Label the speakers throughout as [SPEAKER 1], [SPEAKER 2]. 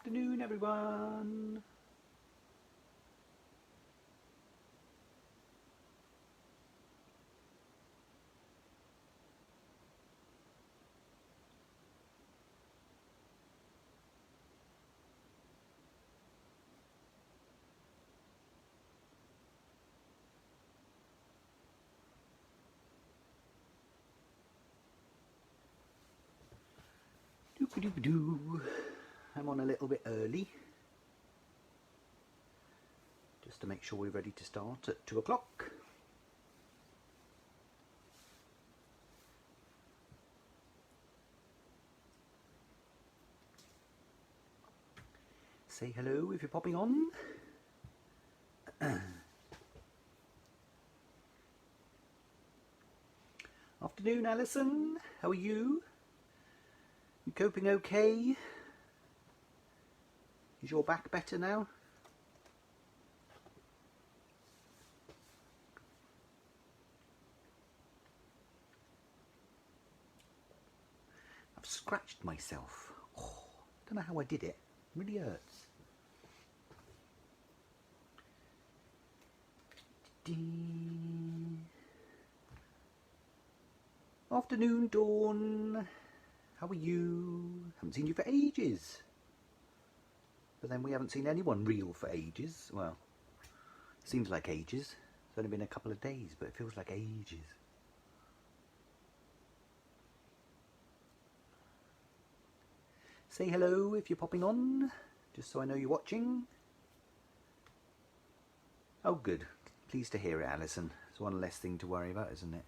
[SPEAKER 1] Afternoon, everyone. Doo-ba-doo-ba-doo. I'm on a little bit early, just to make sure we're ready to start at 2 o'clock. Say hello if you're popping on. Afternoon, Alison. How are you? You coping okay? Is your back better now? I've scratched myself. Oh, don't know how I did it. It really hurts. Afternoon, Dawn. How are you? Haven't seen you for ages. But then we haven't seen anyone real for ages. Well, seems like ages. It's only been a couple of days, but it feels like ages. Say hello if you're popping on, just so I know you're watching. Oh, good. Pleased to hear it, Alison. It's one less thing to worry about, isn't it?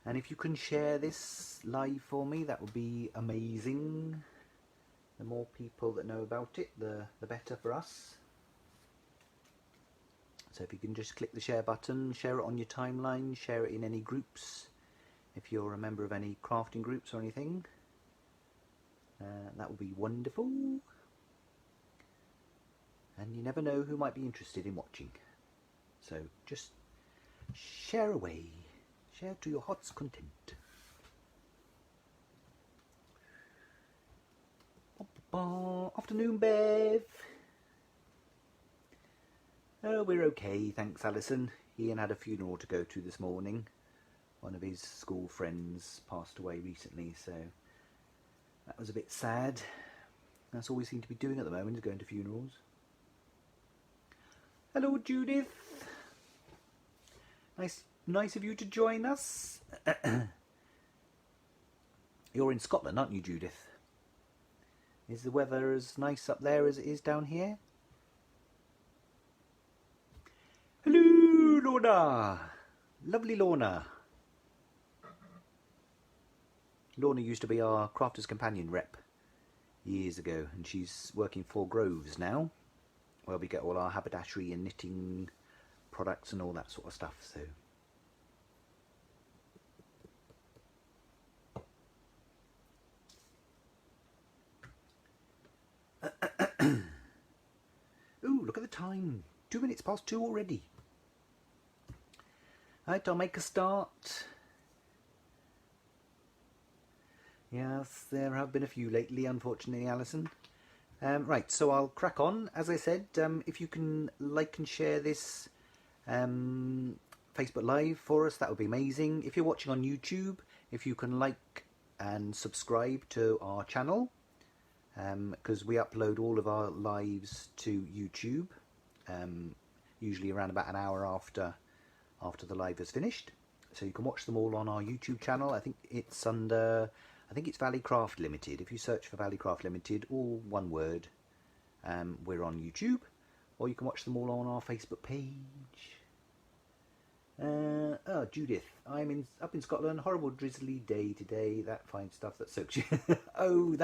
[SPEAKER 1] And if you can share this live for me, that would be amazing. The more people that know about it, the better for us. So if you can just click the share button, share it on your timeline, share it in any groups, if you're a member of any crafting groups or anything, that would be wonderful. And you never know who might be interested in watching. So just share away. Share to your heart's content. Afternoon, Bev. Oh, we're okay, thanks, Alison. Ian had a funeral to go to this morning. One of his school friends passed away recently, so that was a bit sad. That's all we seem to be doing at the moment, is going to funerals. Hello, Judith. Nice of you to join us. You're in Scotland, aren't you, Judith? Is the weather as nice up there as it is down here? Hello, Lorna. Lovely Lorna. Lorna used to be our Crafters Companion rep years ago, and she's working for Groves now, where we get all our haberdashery and knitting products and all that sort of stuff. So ooh, look at the time. 2 minutes past 2 already. Right, I'll make a start. Yes, there have been a few lately, unfortunately, Alison. Right, so I'll crack on. As I said, if you can like and share this Facebook Live for us, that would be amazing. If you're watching on YouTube, if you can like and subscribe to our channel, because we upload all of our lives to YouTube, usually around about an hour after the live is finished. So you can watch them all on our YouTube channel. I think it's Valley Craft Limited. If you search for Valley Craft Limited, all one word, we're on YouTube. Or you can watch them all on our Facebook page. Oh, Judith, I'm up in Scotland. Horrible drizzly day today. That fine stuff that soaks you. Oh,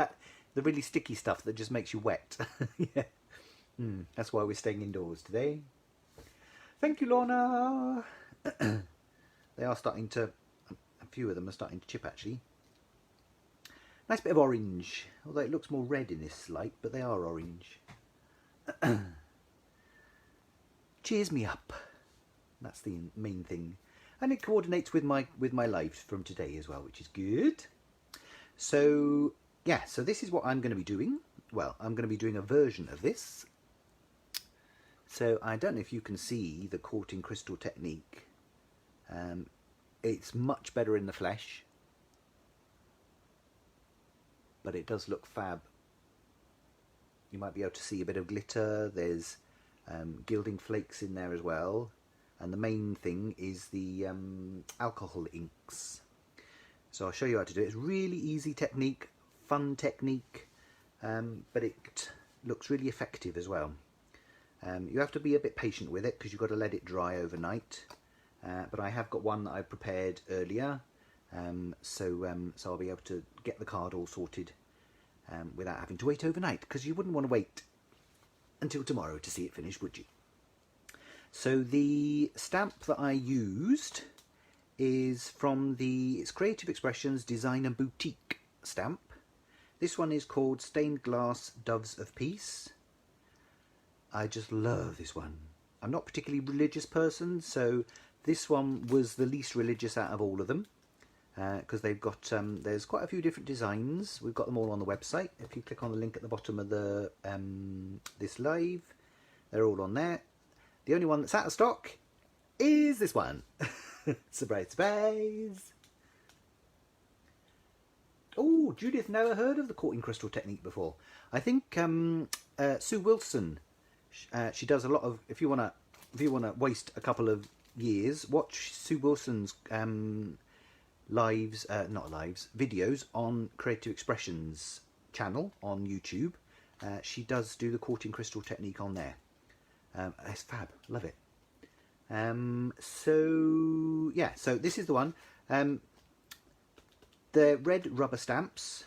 [SPEAKER 1] the really sticky stuff that just makes you wet. Yeah. That's why we're staying indoors today. Thank you, Lorna. They are starting to, a few of them are starting to chip actually. Nice bit of orange, although it looks more red in this light, but they are orange. cheers me up. That's the main thing. And it coordinates with my lives from today as well, which is good. So, yeah, so this is what I'm going to be doing. Well, I'm going to be doing a version of this. So I don't know if you can see the courting crystal technique. It's much better in the flesh, but it does look fab. You might be able to see a bit of glitter. There's gilding flakes in there as well. And the main thing is the alcohol inks. So I'll show you how to do it. It's really easy technique, fun technique, but it looks really effective as well. You have to be a bit patient with it because you've got to let it dry overnight. But I have got one that I prepared earlier, so I'll be able to get the card all sorted without having to wait overnight, because you wouldn't want to wait until tomorrow to see it finished, would you? So the stamp that I used is from it's Creative Expressions Designer Boutique stamp. This one is called Stained Glass Doves of Peace. I just love this one. I'm not a particularly religious person, so this one was the least religious out of all of them, because they've got there's quite a few different designs. We've got them all on the website. If you click on the link at the bottom of the this live, they're all on there. The only one that's out of stock is this one. Surprise, surprise. Oh, Judith never heard of the courting crystal technique before. I think Sue Wilson, she does a lot of. If you wanna waste a couple of years, watch Sue Wilson's videos on Creative Expressions channel on YouTube. She does do the courting crystal technique on there. It's fab, love it. So yeah, so this is the one. They're red rubber stamps,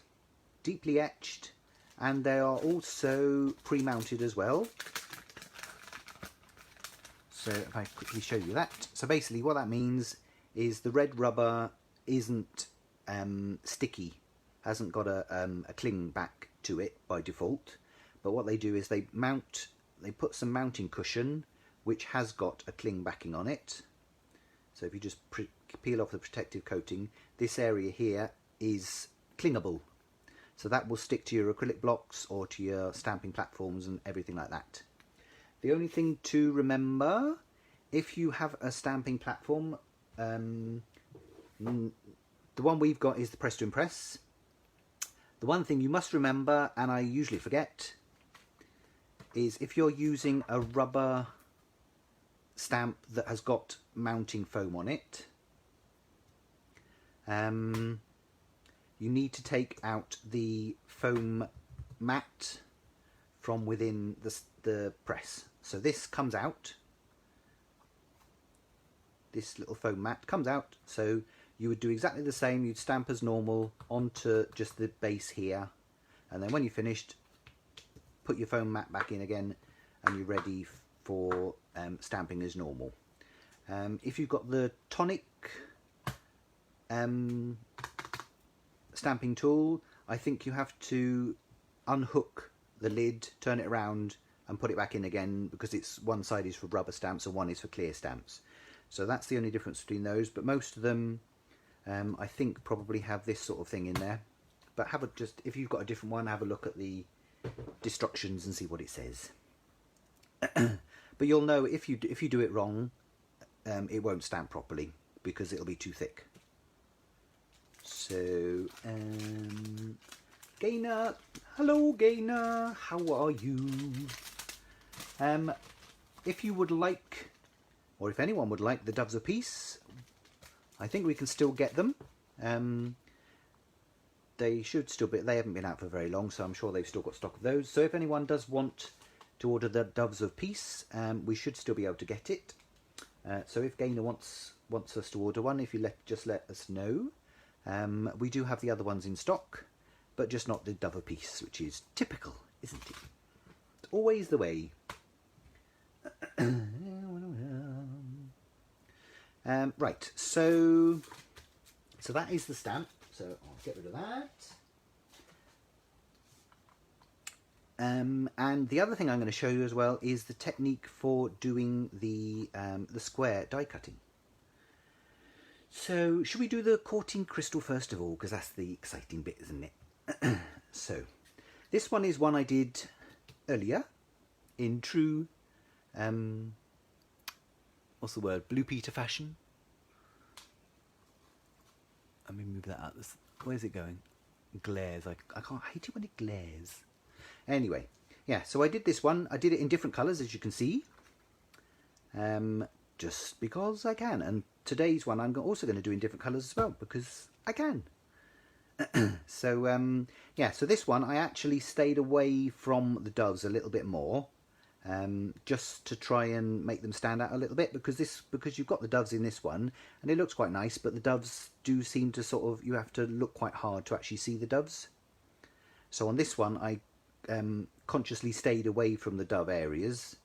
[SPEAKER 1] deeply etched, and they are also pre-mounted as well. So if I quickly show you that. So basically what that means is the red rubber isn't sticky, hasn't got a cling back to it by default. But what they do is they put some mounting cushion which has got a cling backing on it. So if you just peel off the protective coating, this area here is clingable. So that will stick to your acrylic blocks or to your stamping platforms and everything like that. The only thing to remember, if you have a stamping platform, the one we've got is the Press to Impress. The one thing you must remember, and I usually forget, is if you're using a rubber stamp that has got mounting foam on it, you need to take out the foam mat from within the press. So this comes out, this little foam mat comes out, so you would do exactly the same. You'd stamp as normal onto just the base here, and then when you're finished, put your foam mat back in again, and you're ready for stamping as normal. If you've got the tonic stamping tool, I think you have to unhook the lid, turn it around and put it back in again, because it's one side is for rubber stamps and one is for clear stamps. So that's the only difference between those, but most of them I think probably have this sort of thing in there. But if you've got a different one, have a look at the instructions and see what it says. But you'll know if you do it wrong, it won't stamp properly because it'll be too thick. So Gaynor, hello Gaynor, how are you? If you would like, or if anyone would like the Doves of Peace, I think we can still get them. They should still be, they haven't been out for very long, so I'm sure they've still got stock of those. So if anyone does want to order the Doves of Peace, we should still be able to get it. So if Gaynor wants us to order one, if you just let us know. We do have the other ones in stock, but just not the Dove of Peace, which is typical, isn't it? It's always the way. Right, so that is the stamp. So I'll get rid of And the other thing I'm going to show you as well is the technique for doing the square die cutting. So should we do the quartine crystal first of all, because that's the exciting bit, isn't it? So this one is one I did earlier in true what's the word, Blue Peter fashion. Let me move that out. Where's it going? Glares. I hate it when it glares. Anyway, yeah, so I did this one. I did it in different colours, as you can see. Just because I can. And today's one I'm also going to do in different colours as well, because I can. So, yeah, so this one I actually stayed away from the doves a little bit more. Just to try and make them stand out a little bit, because you've got the doves in this one and it looks quite nice, but the doves do seem to sort of, you have to look quite hard to actually see the doves. So on this one I consciously stayed away from the dove areas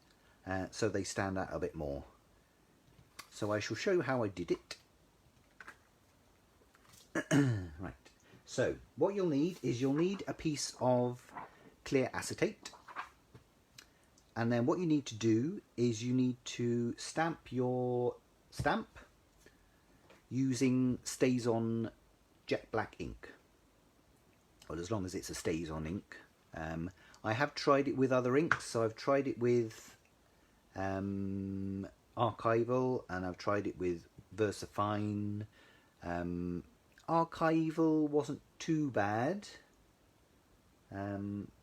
[SPEAKER 1] so they stand out a bit more. So I shall show you how I did it. Right, so what you'll need is a piece of clear acetate. And then what you need to do is you need to stamp your stamp using StazOn jet black ink. Well, as long as it's a StazOn ink. I have tried it with other inks, so I've tried it with Archival, and I've tried it with VersaFine. Archival wasn't too bad,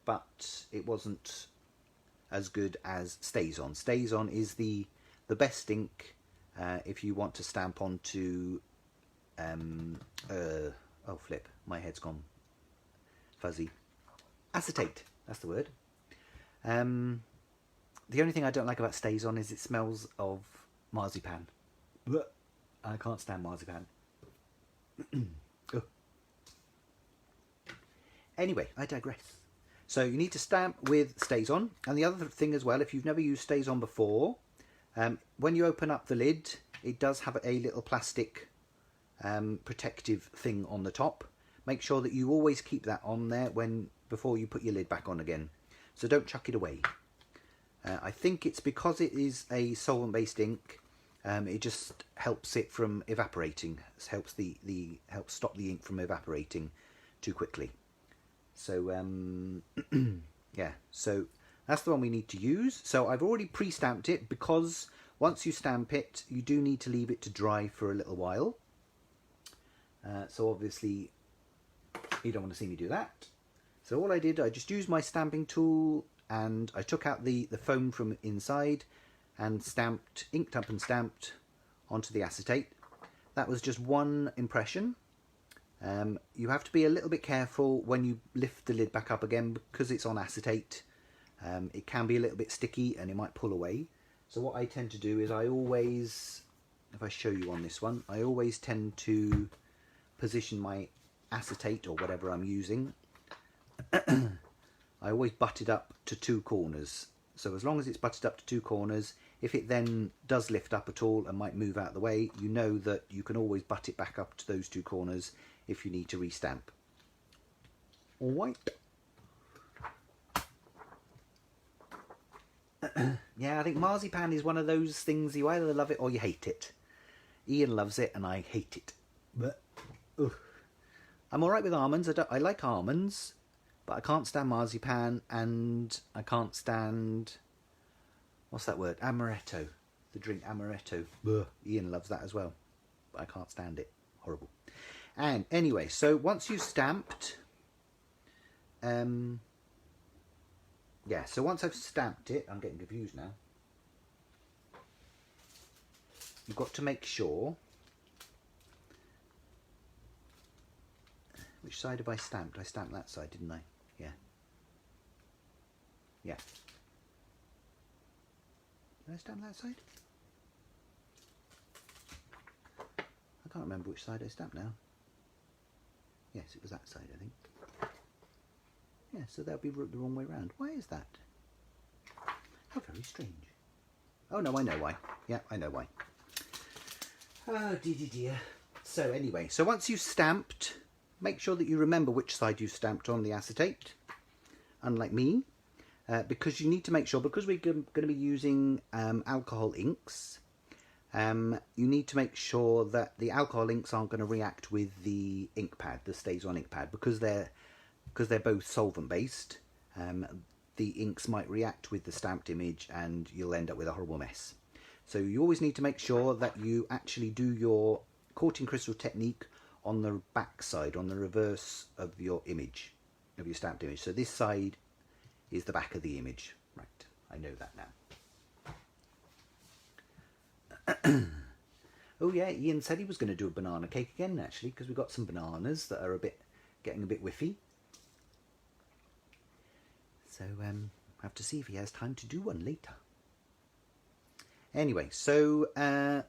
[SPEAKER 1] but it wasn't as good as StazOn. StazOn is the best ink if you want to stamp onto oh flip, my head's gone fuzzy. Acetate, that's the word. The only thing I don't like about StazOn is it smells of marzipan. Blech. I can't stand marzipan. Anyway, I digress. So you need to stamp with StazOn. And the other thing as well, if you've never used StazOn before, when you open up the lid, it does have a little plastic protective thing on the top. Make sure that you always keep that on there before you put your lid back on again. So don't chuck it away. I think it's because it is a solvent-based ink. It just helps it from evaporating. It helps helps stop the ink from evaporating too quickly. So yeah, so that's the one we need to use. So I've already pre-stamped it, because once you stamp it, you do need to leave it to dry for a little while. So obviously you don't want to see me do that. So all I did, I just used my stamping tool and I took out the foam from inside and inked up and stamped onto the acetate. That was just one impression. You have to be a little bit careful when you lift the lid back up again, because it's on acetate. It can be a little bit sticky and it might pull away. So what I tend to do is I always, if I show you on this one, I always tend to position my acetate or whatever I'm using. I always butt it up to two corners. So as long as it's butted up to two corners, if it then does lift up at all and might move out of the way, you know that you can always butt it back up to those two corners if you need to restamp. Alright. Yeah, I think marzipan is one of those things, you either love it or you hate it. Ian loves it and I hate it. But I'm alright with almonds. I like almonds, but I can't stand marzipan, and I can't stand, what's that word? Amaretto. The drink amaretto. Ian loves that as well, but I can't stand it. Horrible. And anyway, so once you've stamped, yeah, so once I've stamped it, I'm getting confused now. You've got to make sure, which side have I stamped? I stamped that side, didn't I? Yeah. Yeah. Did I stamp that side? I can't remember which side I stamped now. Yes, it was that side, I think. Yeah, so that'll be the wrong way round. Why is that? How very strange. Oh no, I know why. Yeah, I know why. Oh dear. So anyway, so once you've stamped, make sure that you remember which side you stamped on the acetate, unlike me. because you need to make sure, because we're going to be using alcohol inks, you need to make sure that the alcohol inks aren't going to react with the ink pad, the StazOne ink pad, because they're both solvent based. The inks might react with the stamped image and you'll end up with a horrible mess. So you always need to make sure that you actually do your coating crystal technique on the back side, on the reverse of your image, of your stamped image. So this side is the back of the image. Right, I know that now. Oh yeah, Ian said he was going to do a banana cake again, actually, because we've got some bananas that are getting a bit whiffy. So I have to see if he has time to do one later. Anyway, so the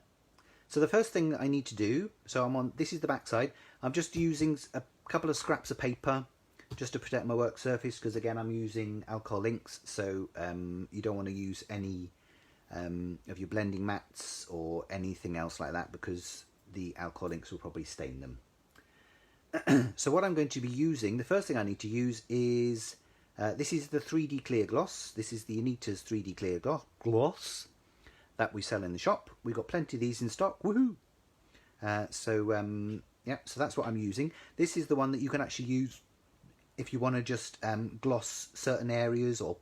[SPEAKER 1] first thing I need to do, so this is the back side. I'm just using a couple of scraps of paper just to protect my work surface, because again I'm using alcohol inks, so you don't want to use any of your blending mats or anything else like that, because the alcohol inks will probably stain them. So what I'm going to be using, the first thing I need to use is, this is the 3D clear gloss. This is the Anita's 3D clear gloss that we sell in the shop. We've got plenty of these in stock. Woohoo! Yeah, so that's what I'm using. This is the one that you can actually use if you want to just gloss certain areas or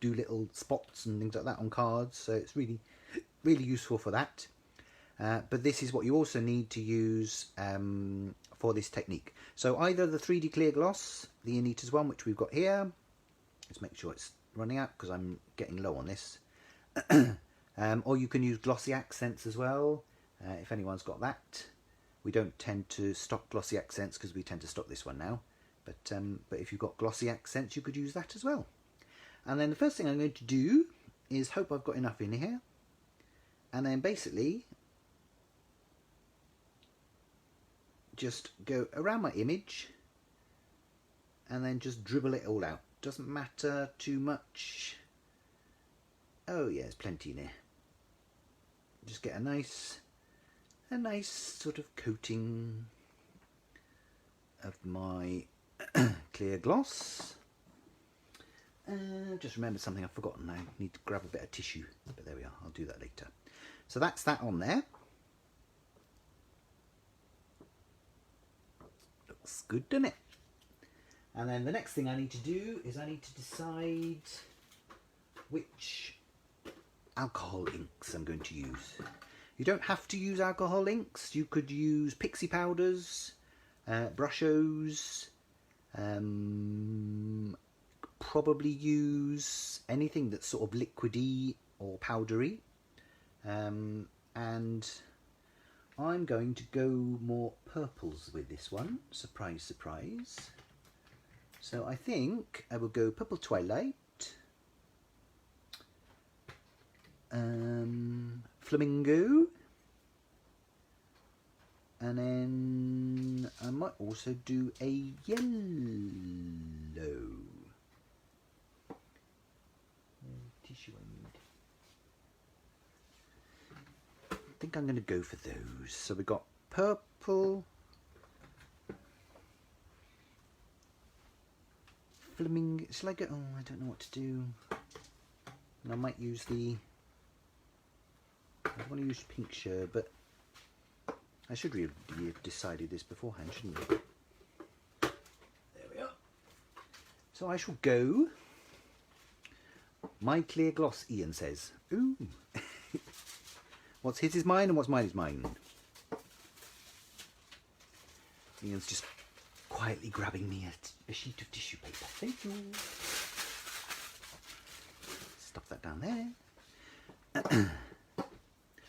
[SPEAKER 1] do little spots and things like that on cards. So it's really, really useful for that. But this is what you also need to use for this technique. So either the 3D clear gloss, the Anita's one, which we've got here. Let's make sure it's running out because I'm getting low on this. Or you can use glossy accents as well, if anyone's got that. We don't tend to stock glossy accents because we tend to stock this one now. But if you've got glossy accents, you could use that as well. And then the first thing I'm going to do is hope I've got enough in here. And then basically just go around my image and then just dribble it all out. Doesn't matter too much. Oh yeah, there's plenty in here. Just get a nice sort of coating of my clear gloss. Just remembered something I've forgotten. I need to grab a bit of tissue, but there we are. I'll do that later. So that's that on there. Looks good, doesn't it? And then the next thing I need to do is I need to decide which alcohol inks I'm going to use. You don't have to use alcohol inks. You could use pixie powders, Brushos, probably use anything that's sort of liquidy or powdery. And I'm going to go more purples with this one. Surprise, surprise. So I think I will go Purple Twilight, Flamingo, and then I might also do a yellow. Tissue I need. I think I'm going to go for those. So we've got purple, flamingo. Shall I go? Oh, I don't know what to do. And I might use the. I want to use pink sherbet, but I should really have decided this beforehand, shouldn't I? There we are. So I shall go. My clear gloss, Ian says. Ooh. What's his is mine and what's mine is mine. Ian's just quietly grabbing me a sheet of tissue paper. Thank you. Stuff that down there.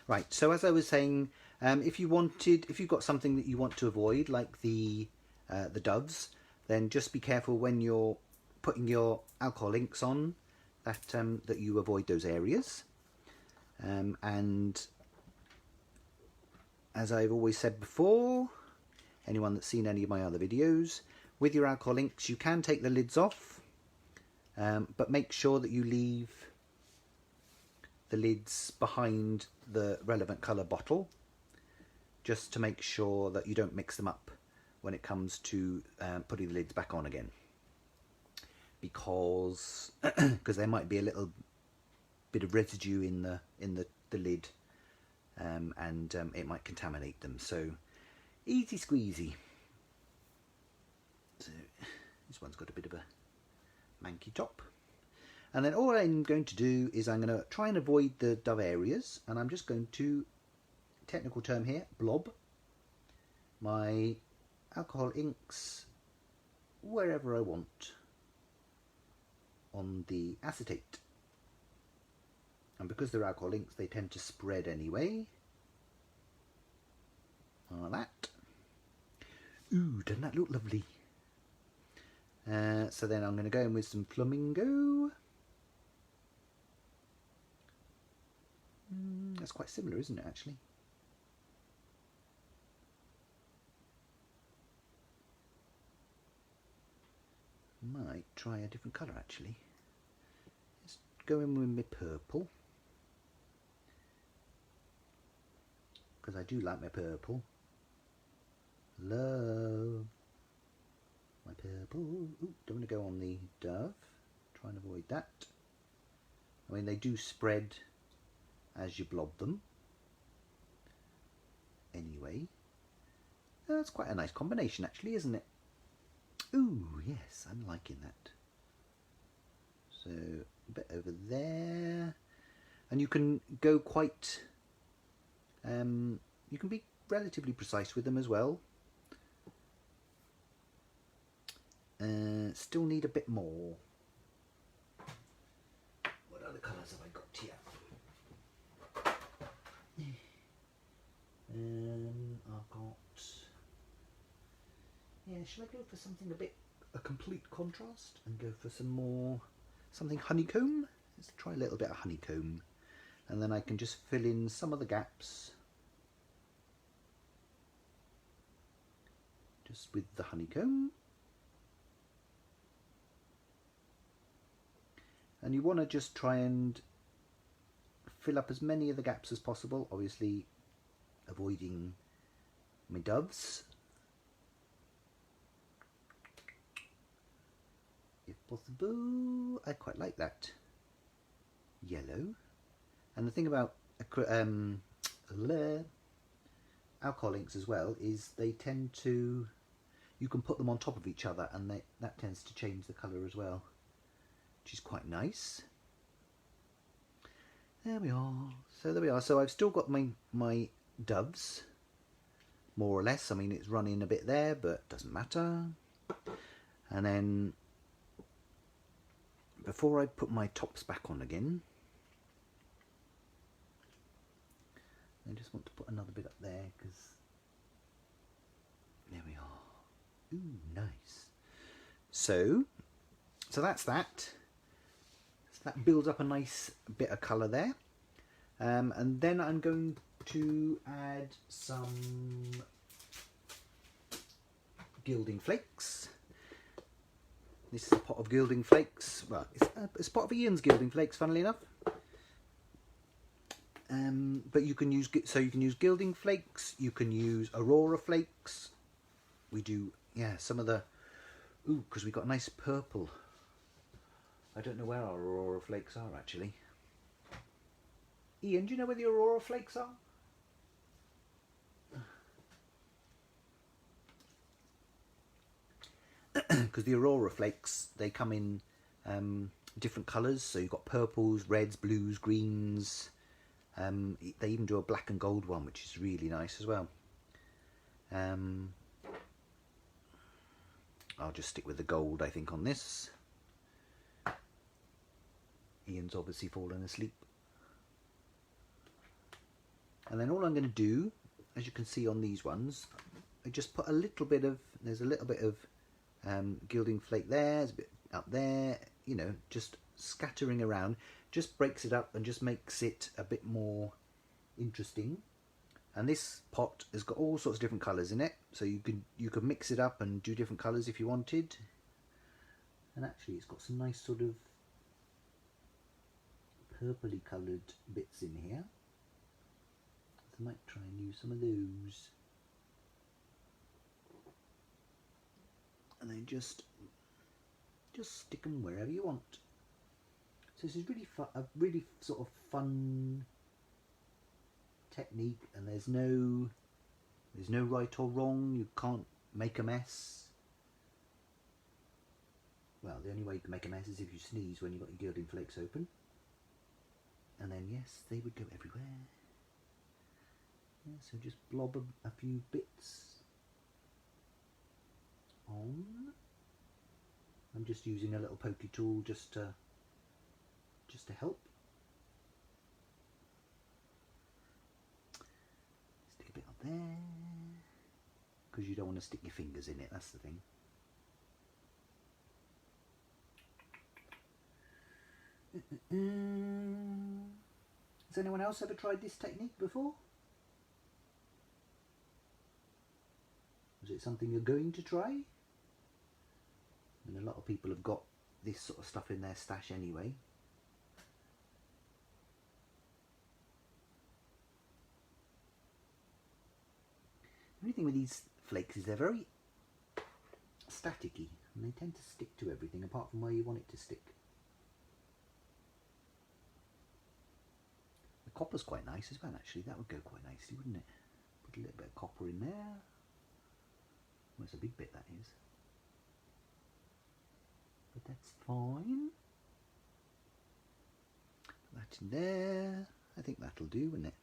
[SPEAKER 1] Right, so as I was saying, if you've got something that you want to avoid, like the doves, then just be careful when you're putting your alcohol inks on that you avoid those areas. And as I've always said before, anyone that's seen any of my other videos, with your alcohol inks you can take the lids off, but make sure that you leave the lids behind the relevant colour bottle, just to make sure that you don't mix them up when it comes to putting the lids back on again. because there might be a little bit of residue in the lid, and it might contaminate them. So easy squeezy. So this one's got a bit of a manky top. And then all I'm going to do is I'm going to try and avoid the dove areas, and I'm just going to, technical term here, blob my alcohol inks wherever I want on the acetate. And because they're alcohol inks, they tend to spread anyway. Like that. Ooh, doesn't that look lovely? So then I'm going to go in with some flamingo. That's quite similar, isn't it, actually? Might try a different colour, actually. Let's go in with my purple, because I do like my purple. Love my purple. Ooh, don't want to go on the dove. Try and avoid that. I mean, they do spread as you blob them. Anyway, that's quite a nice combination, actually, isn't it? Ooh, yes, I'm liking that. So a bit over there, and you can go quite. You can be relatively precise with them as well. Still need a bit more. What other colours have I got here? I've got. Yeah, shall I go for something a complete contrast and go for something honeycomb? Let's try a little bit of honeycomb, and then I can just fill in some of the gaps just with the honeycomb. And you want to just try and fill up as many of the gaps as possible, obviously avoiding my doves if possible. I quite like that yellow. And the thing about alcohol inks as well is they tend to, you can put them on top of each other, and that tends to change the colour as well, which is quite nice. There we are. So there we are. So I've still got my doves, more or less. I mean, it's running a bit there, but doesn't matter. And then before I put my tops back on again, I just want to put another bit up there, because there we are. Ooh, nice. So that's that. So that builds up a nice bit of colour there. And then I'm going to add some gilding flakes. This is a pot of gilding flakes. Well, it's a pot of Ian's gilding flakes, funnily enough. But you can use gilding flakes. You can use Aurora flakes. We do, yeah, some of the. Ooh, because we got a nice purple. I don't know where our Aurora flakes are, actually. Ian, do you know where the Aurora flakes are? Because the Aurora flakes, they come in different colours. So you've got purples, reds, blues, greens. They even do a black and gold one, which is really nice as well. I'll just stick with the gold, I think, on this. Ian's obviously fallen asleep. And then all I'm going to do, as you can see on these ones, I just put a little bit of, there's a little bit of gilding flake there, there's a bit up there, you know, just scattering around, just breaks it up and just makes it a bit more interesting. And this pot has got all sorts of different colours in it, so you could mix it up and do different colours if you wanted. And actually it's got some nice sort of purpley coloured bits in here. So I might try and use some of those. And then just Just stick them wherever you want. So this is really a really sort of fun technique, and there's no right or wrong. You can't make a mess. Well, the only way you can make a mess is if you sneeze when you've got your gilding flakes open. And then, yes, they would go everywhere. Yeah, so just blob a few bits on. I'm just using a little pokey tool just to help. Stick a bit on there, because you don't want to stick your fingers in it, that's the thing. Has anyone else ever tried this technique before? Is it something you're going to try? And a lot of people have got this sort of stuff in their stash anyway. The only thing with these flakes is they're very staticky, and they tend to stick to everything apart from where you want it to stick. Copper's quite nice as well, actually. That would go quite nicely, wouldn't it? Put a little bit of copper in there. Well, it's a big bit, that is. But that's fine. Put that in there. I think that'll do, wouldn't it?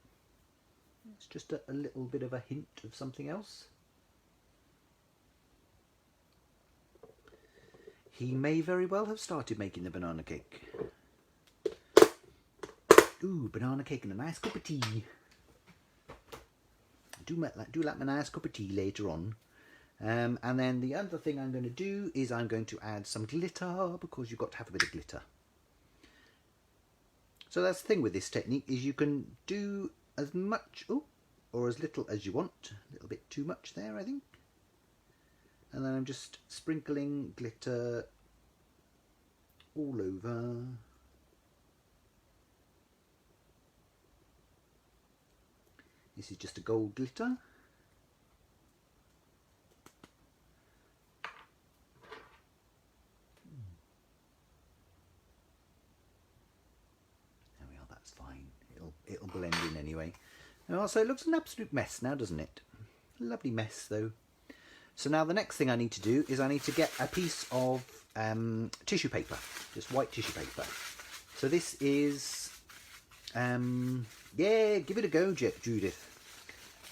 [SPEAKER 1] It's just a little bit of a hint of something else. He may very well have started making the banana cake. Ooh, banana cake and a nice cup of tea. I do like my nice cup of tea later on. And then the other thing I'm going to do is I'm going to add some glitter, because you've got to have a bit of glitter. So that's the thing with this technique, is you can do as much or as little as you want. A little bit too much there, I think. And then I'm just sprinkling glitter all over. This is just a gold glitter. There we are, that's fine. It'll blend in anyway. And also it looks an absolute mess now, doesn't it? Lovely mess though. So now the next thing I need to do is I need to get a piece of tissue paper, just white tissue paper. So this is yeah, give it a go, Judith.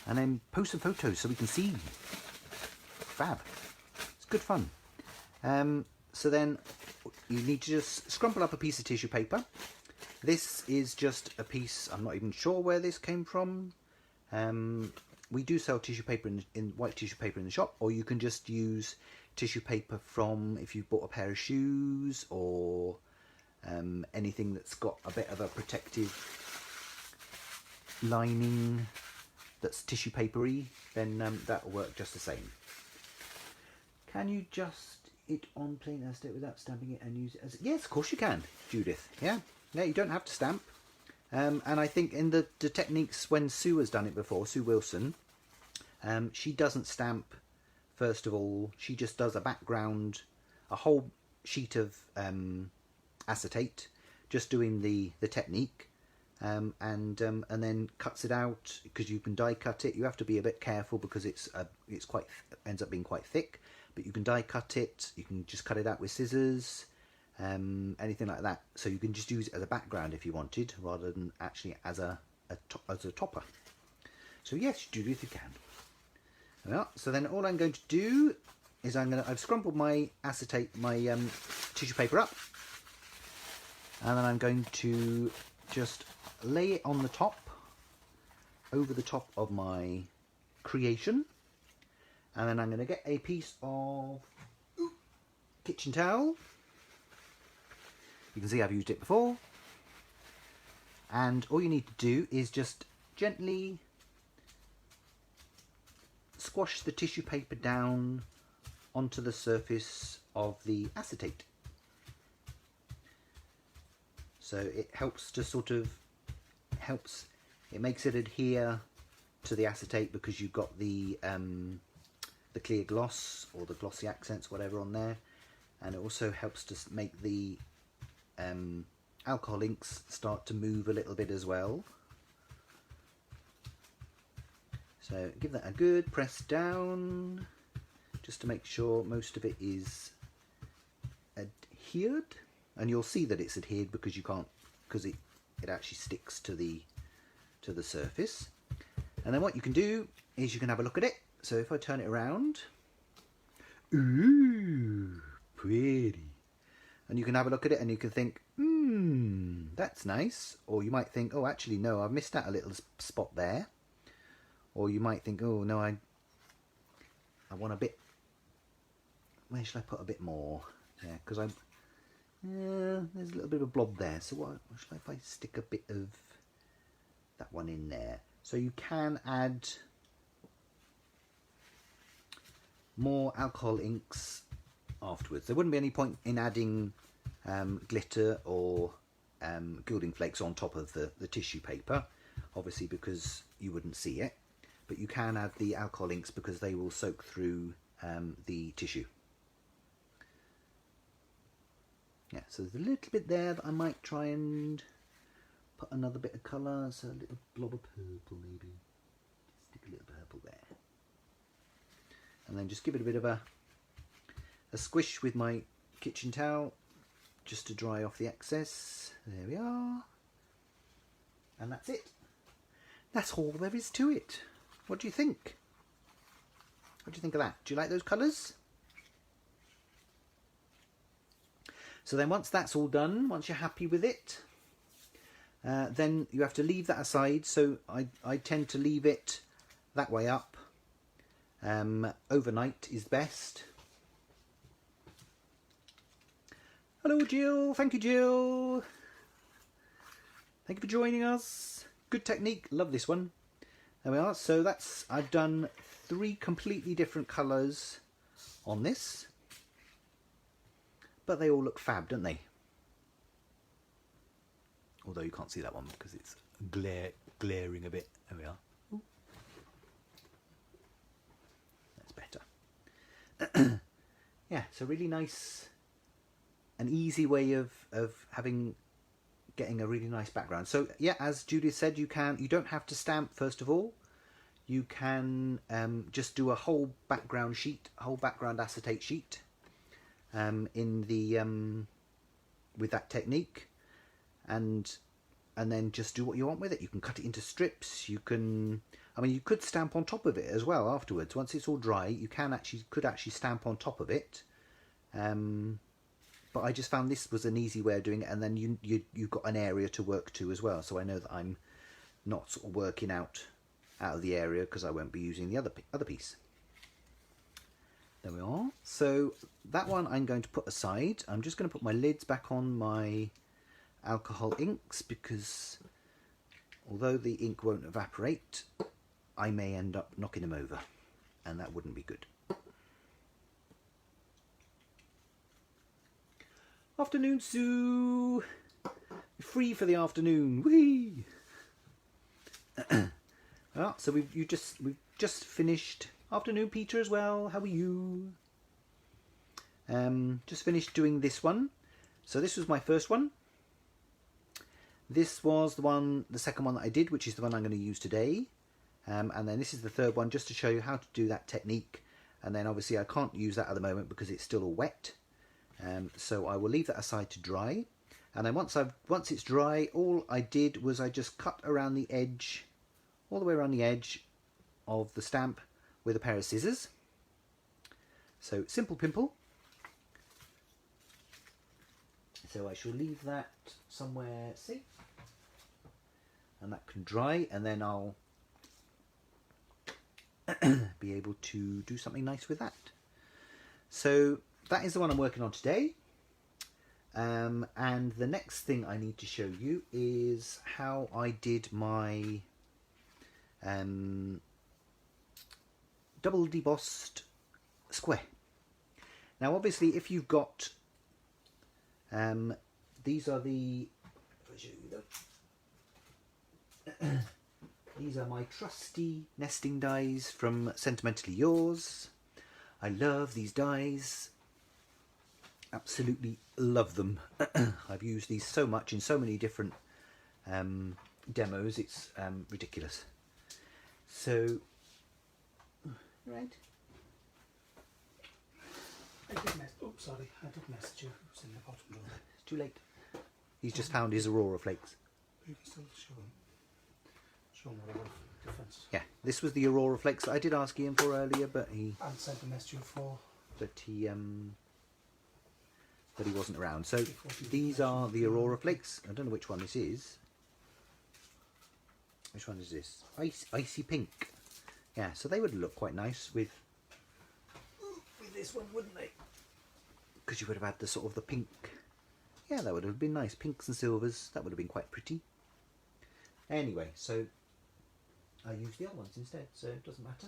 [SPEAKER 1] And then post some photos so we can see. Fab. It's good fun. So then you need to just scrumple up a piece of tissue paper. This is just a piece, I'm not even sure where this came from. We do sell tissue paper in white tissue paper in the shop, or you can just use tissue paper from if you bought a pair of shoes, or anything that's got a bit of a protective lining that's tissue papery, then that'll work just the same. Can you just it on plain acetate without stamping it and use it as... Yes, of course you can, Judith. Yeah, you don't have to stamp. And I think in the techniques when Sue has done it before, Sue Wilson, she doesn't stamp first of all. She just does a background, a whole sheet of acetate, just doing the technique. And then cuts it out, because you can die cut it. You have to be a bit careful because it's quite ends up being quite thick. But you can die cut it. You can just cut it out with scissors, anything like that. So you can just use it as a background if you wanted, rather than actually as a topper. So yes, Judith, you can. Well, so then all I'm going to do is I've scrumpled my acetate, my tissue paper up, and then I'm going to just lay it on the top, over the top of my creation, and then I'm going to get a piece of kitchen towel. You can see I've used it before, and all you need to do is just gently squash the tissue paper down onto the surface of the acetate. So it helps to it makes it adhere to the acetate, because you've got the clear gloss or the glossy accents, whatever, on there. and it also helps to make the alcohol inks start to move a little bit as well. So give that a good press down, just to make sure most of it is adhered, and you'll see that it's adhered because you can't, because it actually sticks to the surface. And then what you can do is you can have a look at it. So if I turn it around, ooh, pretty. And you can have a look at it and you can think, that's nice. Or you might think, oh, actually, no, I've missed out a little spot there. Or you might think, oh, no, I want a bit, where should I put a bit more? Yeah, because there's a little bit of a blob there. So what should I, if I stick a bit of that one in there? So you can add more alcohol inks afterwards. There wouldn't be any point in adding glitter or gilding flakes on top of the tissue paper, obviously, because you wouldn't see it. But you can add the alcohol inks because they will soak through the tissue. Yeah, so there's a little bit there that I might try and put another bit of colour, so a little blob of purple maybe. Stick a little purple there. And then just give it a bit of a squish with my kitchen towel just to dry off the excess. There we are. And that's it. That's all there is to it. What do you think? What do you think of that? Do you like those colours? So then once that's all done, once you're happy with it, then you have to leave that aside. So I tend to leave it that way up. Overnight is best. Hello Jill, thank you Jill. Thank you for joining us. Good technique, love this one. There we are. So I've done 3 completely different colours on this. But they all look fab, don't they? Although you can't see that one because it's glaring a bit. There we are. Ooh. That's better. Yeah, it's a really nice and easy way of getting a really nice background. So yeah, as Julia said, you don't have to stamp first of all. You can just do a whole background sheet, a whole background acetate sheet in the with that technique, and then just do what you want with it. You can cut it into strips. You can, I mean, you could stamp on top of it as well afterwards. Once it's all dry, you could actually stamp on top of it. But I just found this was an easy way of doing it, and then you've got an area to work to as well. So I know that I'm not sort of working out of the area because I won't be using the other piece. There we are. So that one I'm going to put aside. I'm just going to put my lids back on my alcohol inks because although the ink won't evaporate, I may end up knocking them over, and that wouldn't be good. Afternoon, Sue. Free for the afternoon. Whee! Well, so we've just finished. Afternoon, Peter, as well. How are you? Just finished doing this one. So this was my first one. This was the second one that I did, which is the one I'm going to use today. And then this is the third one, just to show you how to do that technique. And then obviously I can't use that at the moment because it's still all wet. So I will leave that aside to dry. And then once it's dry, all I did was I just cut around the edge, all the way around the edge of the stamp with a pair of scissors. So simple pimple. So I shall leave that somewhere safe, and that can dry, and then I'll be able to do something nice with that. So that is the one I'm working on today. And the next thing I need to show you is how I did my double debossed square. Now obviously if you've got these are the, if I show you them, these are my trusty nesting dies from Sentimentally Yours. I love these dies. absolutely love them. I've used these so much in so many different demos, it's ridiculous. So, right.
[SPEAKER 2] I did message you. It was in the bottom drawer.
[SPEAKER 1] It's too late. He's just found his Aurora Flakes.
[SPEAKER 2] You can still show them what the difference.
[SPEAKER 1] Yeah, this was the Aurora Flakes that I did ask Ian for earlier, but he
[SPEAKER 2] sent a message for.
[SPEAKER 1] But he wasn't around. So these are the Aurora Flakes. I don't know which one this is. Which one is this? Icy pink. Yeah, so they would look quite nice with this one, wouldn't they? Because you would have had the sort of the pink. Yeah, that would have been nice. Pinks and silvers. That would have been quite pretty. Anyway, so I used the other ones instead, so it doesn't matter.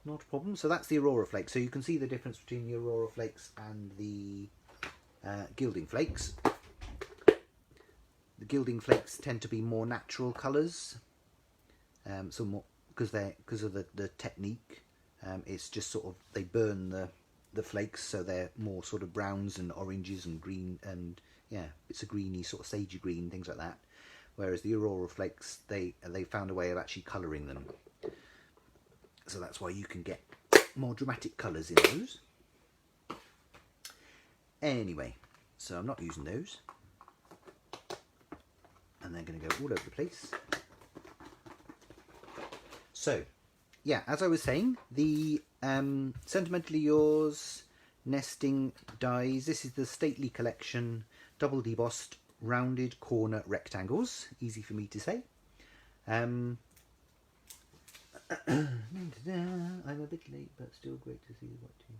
[SPEAKER 1] Not a problem. So that's the Aurora Flakes. So you can see the difference between the Aurora Flakes and the Gilding Flakes. The Gilding Flakes tend to be more natural colours, so more because of the technique. It's just sort of they burn the flakes, so they're more sort of browns and oranges and green, and yeah, it's a greeny sort of sagey green, things like that. Whereas the Aurora Flakes, they found a way of actually colouring them, so that's why you can get more dramatic colours in those. Anyway, so I'm not using those. And they're going to go all over the place. So, yeah, as I was saying, the Sentimentally Yours nesting dies. This is the Stately Collection double debossed rounded corner rectangles. Easy for me to say. I'm a bit late, but still great to see you watching.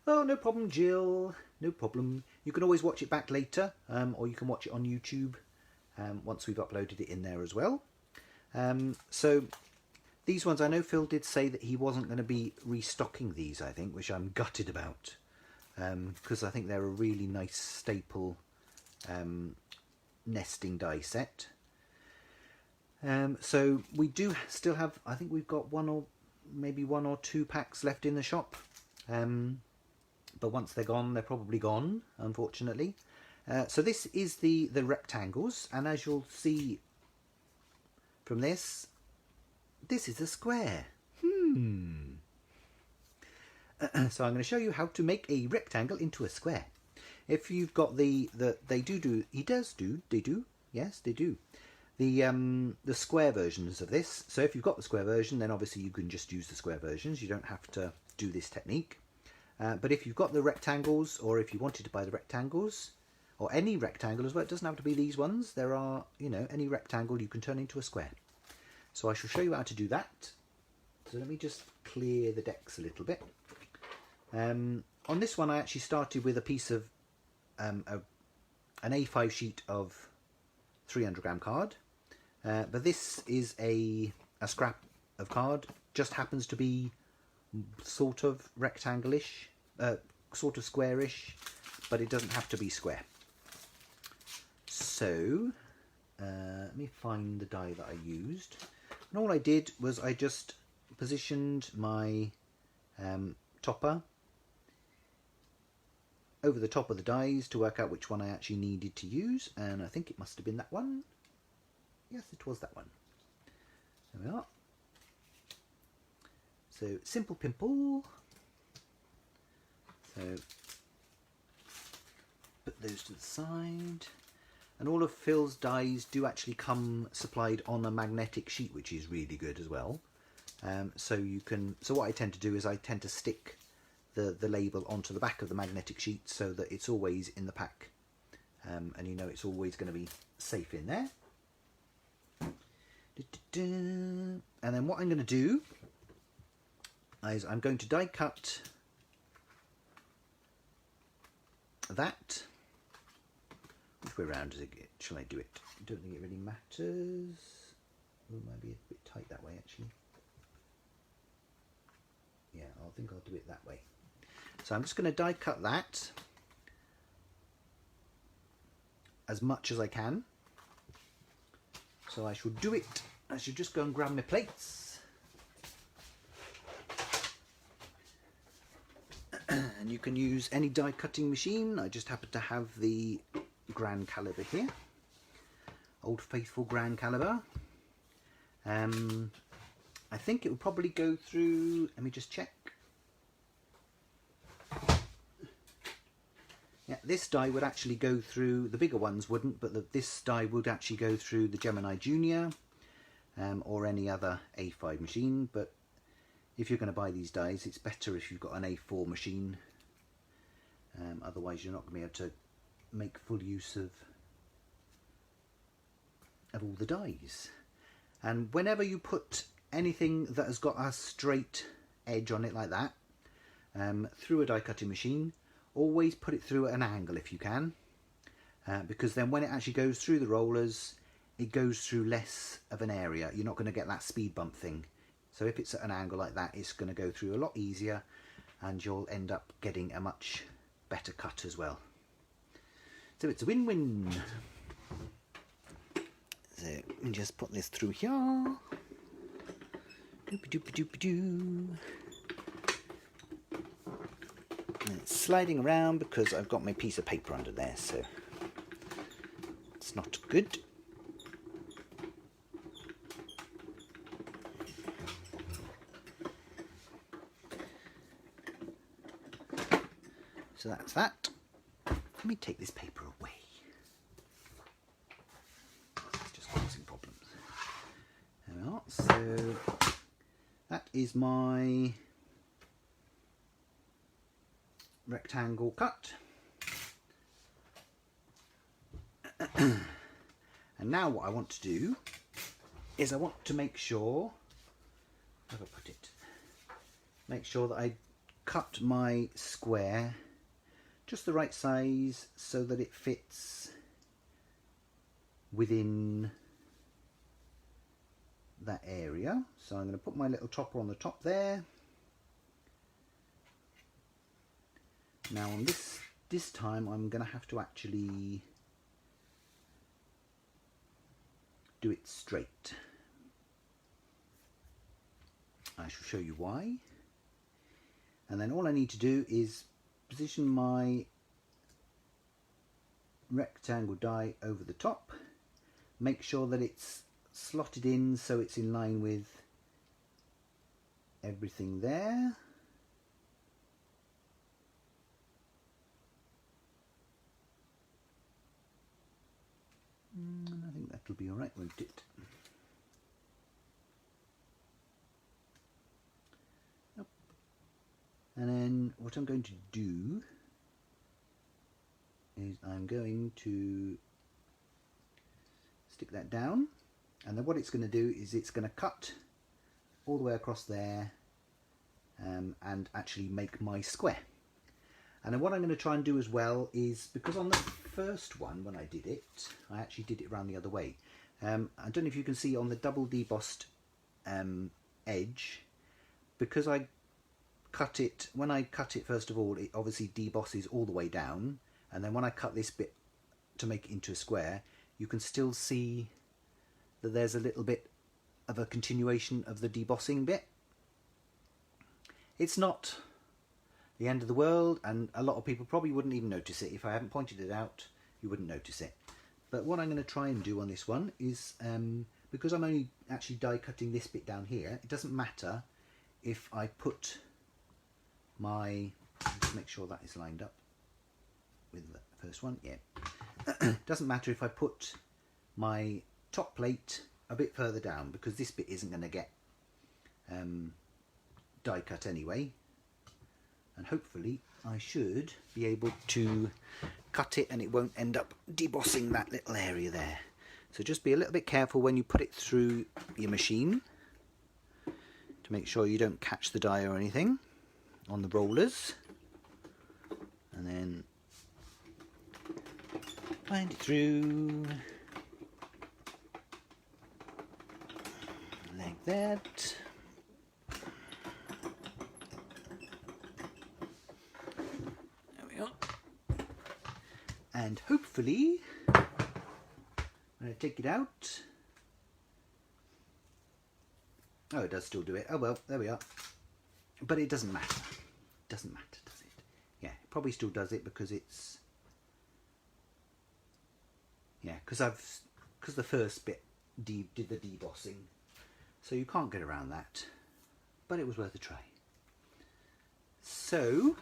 [SPEAKER 1] Oh, no problem, Jill. No problem. You can always watch it back later, or you can watch it on YouTube. Once we've uploaded it in there as well. So these ones, I know Phil did say that he wasn't going to be restocking these, I think, which I'm gutted about, because I think they're a really nice staple nesting die set. So we do still have, I think we've got one or two packs left in the shop, but once they're gone, they're probably gone, unfortunately. So this is the rectangles, and as you'll see from this is a square. So I'm going to show you how to make a rectangle into a square. If you've got the square versions of this. So if you've got the square version, then obviously you can just use the square versions. You don't have to do this technique. But if you've got the rectangles, or if you wanted to buy the rectangles, or any rectangle as well, it doesn't have to be these ones. There are, any rectangle you can turn into a square. So I shall show you how to do that. So let me just clear the decks a little bit. On this one, I actually started with a piece of an A5 sheet of 300-gram card. But this is a scrap of card. Just happens to be sort of rectangle-ish, sort of squarish, but it doesn't have to be square. So, let me find the die that I used. And all I did was I just positioned my topper over the top of the dies to work out which one I actually needed to use. And I think it must have been that one. Yes, it was that one. There we are. So, Simple Pimple. So, put those to the side. And all of Phil's dies do actually come supplied on a magnetic sheet, which is really good as well. So what I tend to do is I tend to stick the label onto the back of the magnetic sheet so that it's always in the pack. And it's always going to be safe in there. And then what I'm going to do is I'm going to die cut that. Which way around shall I do it? I don't think it really matters. Oh, it might be a bit tight that way, actually. Yeah, I think I'll do it that way. So I'm just going to die cut that as much as I can. So I shall do it. I should just go and grab my plates. And you can use any die cutting machine. I just happen to have the Grand Caliber here. Old Faithful Grand Caliber. I think it will probably go through, let me just check. Yeah, this die would actually go through, the bigger ones wouldn't, but this die would actually go through the Gemini Junior or any other A5 machine. But if you're going to buy these dies, it's better if you've got an A4 machine. Otherwise you're not going to be able to make full use of all the dies. And whenever you put anything that has got a straight edge on it like that through a die cutting machine, always put it through at an angle if you can, because then when it actually goes through the rollers, it goes through less of an area. You're not going to get that speed bump thing. So if it's at an angle like that, it's going to go through a lot easier, and you'll end up getting a much better cut as well. So it's a win-win. So let me just put this through here. Doopy-doopy-doopy-doo. And it's sliding around because I've got my piece of paper under there, so it's not good. So that's that. Let me take this paper away. It's just causing problems. There we are. So that is my rectangle cut. And now what I want to do is I want to make sure, how do I put it? Make sure that I cut my square just the right size so that it fits within that area. So I'm going to put my little topper on the top there. Now on this time I'm going to have to actually do it straight. I shall show you why. And then all I need to do is position my rectangle die over the top, make sure that it's slotted in so it's in line with everything there. I think that'll be alright, won't it? Nope. And then what I'm going to do is I'm going to stick that down, and then what it's going to do is it's going to cut all the way across there and actually make my square. And then what I'm going to try and do as well is, because on the first one when I did it, I actually did it around the other way. I don't know if you can see on the double debossed edge, because I cut it, when I cut it first of all, it obviously debosses all the way down, and then when I cut this bit to make it into a square, you can still see that there's a little bit of a continuation of the debossing bit. It's not the end of the world, and a lot of people probably wouldn't even notice it. If I hadn't pointed it out, you wouldn't notice it. But what I'm going to try and do on this one is, because I'm only actually die cutting this bit down here, it doesn't matter if I put my, let's make sure that is lined up with the first one, yeah. Doesn't matter if I put my top plate a bit further down, because this bit isn't going to get die cut anyway, and hopefully I should be able to cut it and it won't end up debossing that little area there. So just be a little bit careful when you put it through your machine to make sure you don't catch the die or anything on the rollers, and then wind it through like that. There we are. And hopefully when I take it out, oh, it does still do it. Oh well, there we are. But it doesn't matter. It doesn't matter, does it? probably still does it because it's, yeah, because the first bit did the debossing, so you can't get around that, but it was worth a try. So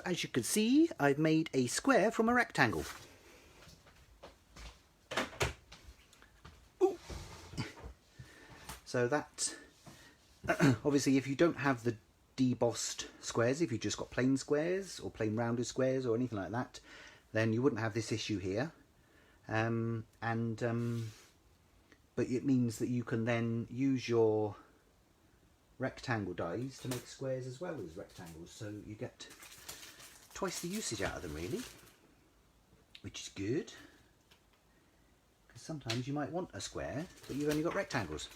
[SPEAKER 1] as you can see, I've made a square from a rectangle. Ooh. So that, obviously if you don't have the debossed squares, if you just got plain squares or plain rounded squares or anything like that, then you wouldn't have this issue here. But it means that you can then use your rectangle dies to make squares as well as rectangles, so you get twice the usage out of them really, which is good, because sometimes you might want a square but you've only got rectangles.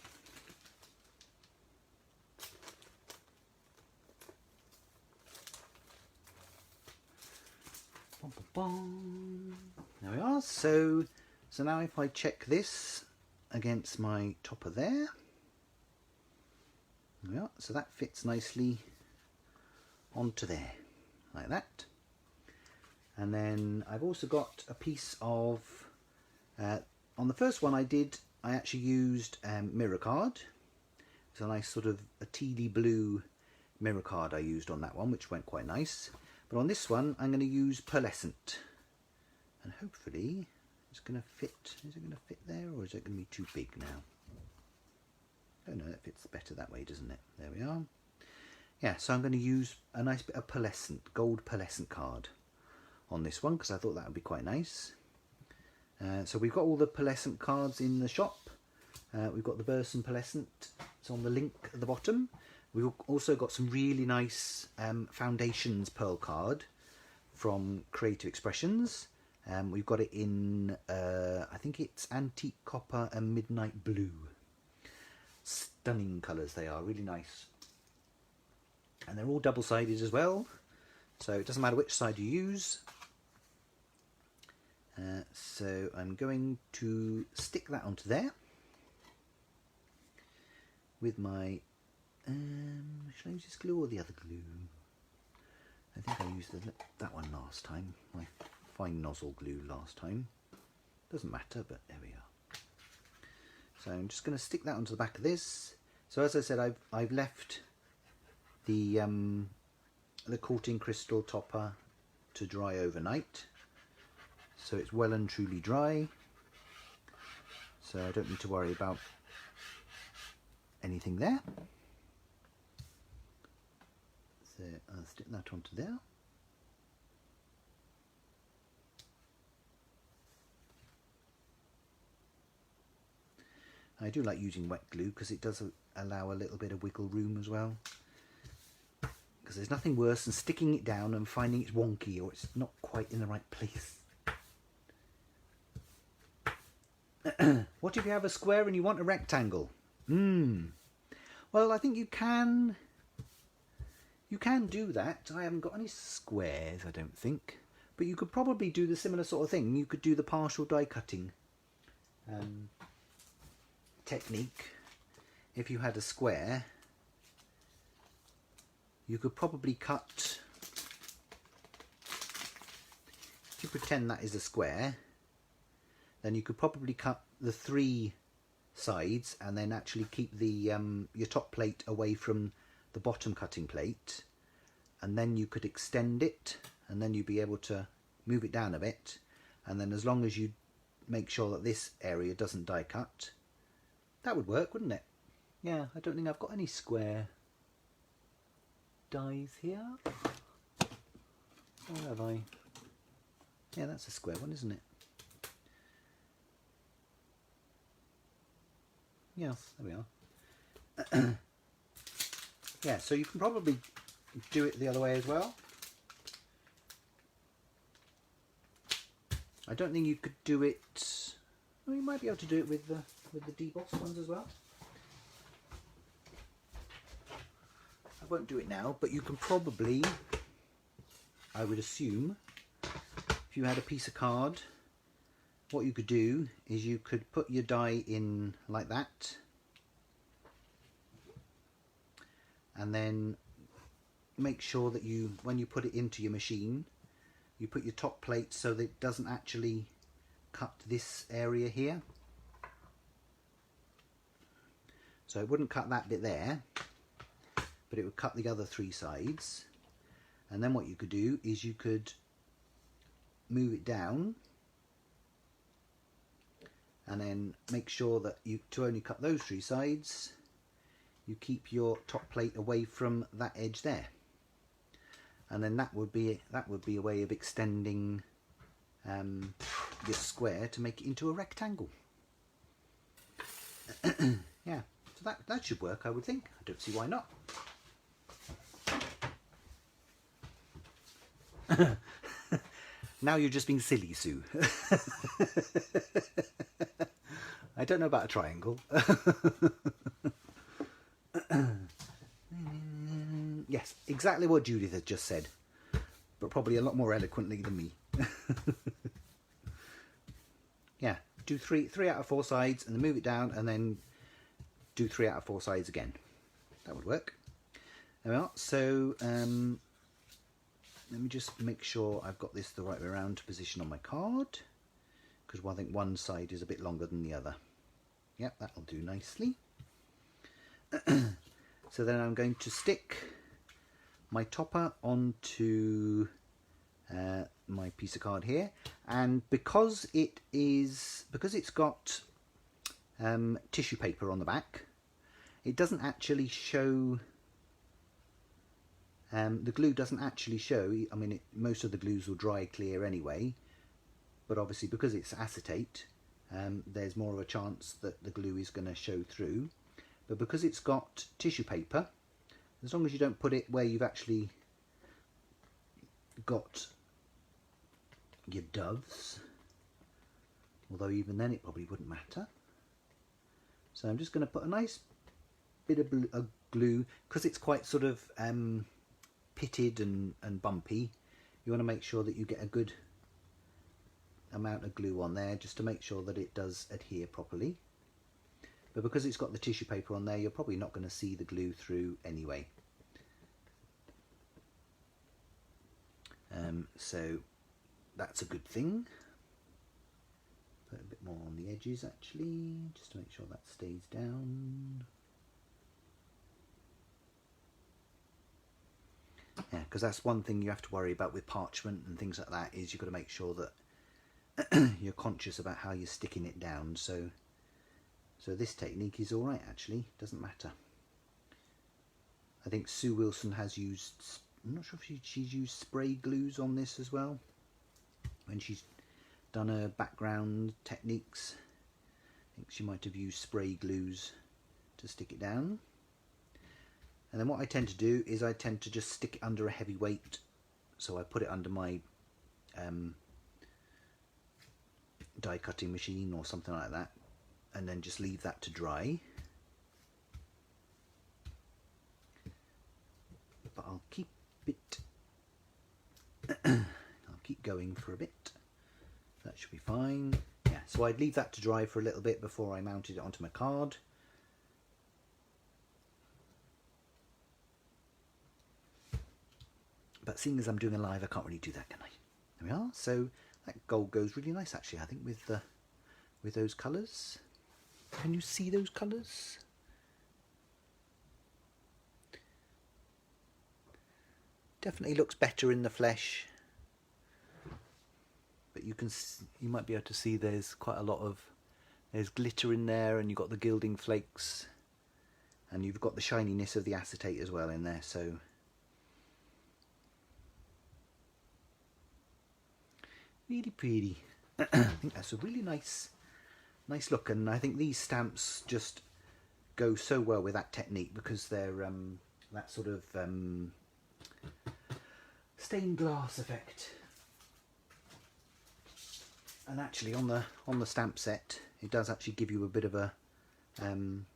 [SPEAKER 1] Bum, bum, bum. There we are. So now if I check this against my topper there, we are. So that fits nicely onto there, like that. And then I've also got a piece of, on the first one I actually used mirror card. It's a nice sort of a tealy blue mirror card I used on that one, which went quite nice. But on this one I'm going to use pearlescent, and hopefully it's going to fit. Is it going to fit there, or is it going to be too big now? Oh no, it fits better that way, doesn't it? There we are. Yeah, so I'm going to use a nice bit of pearlescent, gold pearlescent card on this one, because I thought that would be quite nice. So we've got all the pearlescent cards in the shop. We've got the Burson pearlescent, it's on the link at the bottom. We've also got some really nice Foundations pearl card from Creative Expressions. We've got it in, I think it's antique copper and midnight blue. Stunning colours they are, really nice. And they're all double-sided as well, so it doesn't matter which side you use. So I'm going to stick that onto there with my, shall I use this glue or the other glue? I think I used that one last time, my fine nozzle glue last time. Doesn't matter, but there we are. So I'm just going to stick that onto the back of this. So as I said, I've left the Quartine Crystal topper to dry overnight, so it's well and truly dry, so I don't need to worry about anything there. So I'll stick that onto there. I do like using wet glue because it does allow a little bit of wiggle room as well, because there's nothing worse than sticking it down and finding it's wonky or it's not quite in the right place. What if you have a square and you want a rectangle? Well, I think you can do that. I haven't got any squares, I don't think, but you could probably do the similar sort of thing. You could do the partial die cutting technique. If you had a square, you could probably cut, if you pretend that is a square, then you could probably cut the 3 sides and then actually keep the your top plate away from the bottom cutting plate, and then you could extend it, and then you'd be able to move it down a bit, and then as long as you make sure that this area doesn't die cut, that would work, wouldn't it? Yeah, I don't think I've got any square dies here. Or have I? Yeah, that's a square one, isn't it? Yeah, there we are. Yeah, so you can probably do it the other way as well. I don't think you could do it. Well, you might be able to do it with the debossed ones as well. I won't do it now, but you can probably, I would assume, if you had a piece of card, what you could do is you could put your die in like that, and then make sure that you, when you put it into your machine, you put your top plate so that it doesn't actually cut this area here. So it wouldn't cut that bit there, but it would cut the other 3 sides. And then what you could do is you could move it down and then make sure that you, to only cut those 3 sides, you keep your top plate away from that edge there. And then that would be a way of extending this square to make it into a rectangle. Yeah, so that should work, I would think. I don't see why not. Now you're just being silly, Sue. I don't know about a triangle. Yes, exactly what Judith has just said, but probably a lot more eloquently than me. Yeah, do three out of 4 sides and then move it down and then do 3 out of 4 sides again. That would work. There we are. So let me just make sure I've got this the right way around to position on my card, because I think one side is a bit longer than the other. Yep, that'll do nicely. So then I'm going to stick my topper onto my piece of card here, and because it's got tissue paper on the back, it doesn't actually show. The glue doesn't actually show. I mean, most of the glues will dry clear anyway, but obviously because it's acetate, there's more of a chance that the glue is going to show through. But because it's got tissue paper, as long as you don't put it where you've actually got your doves, although even then it probably wouldn't matter. So I'm just going to put a nice bit of glue, because it's quite sort of pitted and bumpy. You want to make sure that you get a good amount of glue on there, just to make sure that it does adhere properly. But because it's got the tissue paper on there, you're probably not going to see the glue through anyway. So that's a good thing. Put a bit more on the edges actually, just to make sure that stays down. Yeah, because that's one thing you have to worry about with parchment and things like that, is you've got to make sure that you're conscious about how you're sticking it down. So this technique is all right actually, doesn't matter. I think Sue Wilson has used, I'm not sure if she's used spray glues on this as well, when she's done her background techniques. I think she might have used spray glues to stick it down. And then what I tend to do is I tend to just stick it under a heavy weight. So I put it under my die cutting machine or something like that, and then just leave that to dry. But I'll keep it I'll keep going for a bit. That should be fine. Yeah, so I'd leave that to dry for a little bit before I mounted it onto my card. But seeing as I'm doing a live, I can't really do that, can I? There we are. So that gold goes really nice actually, I think, with those colours. Can you see those colours? Definitely looks better in the flesh. But you might be able to see there's quite a lot of, there's glitter in there, and you've got the gilding flakes, and you've got the shininess of the acetate as well in there. So really pretty. I think that's a really nice look, and I think these stamps just go so well with that technique, because they're that sort of stained glass effect. And actually on the stamp set, it does actually give you a bit of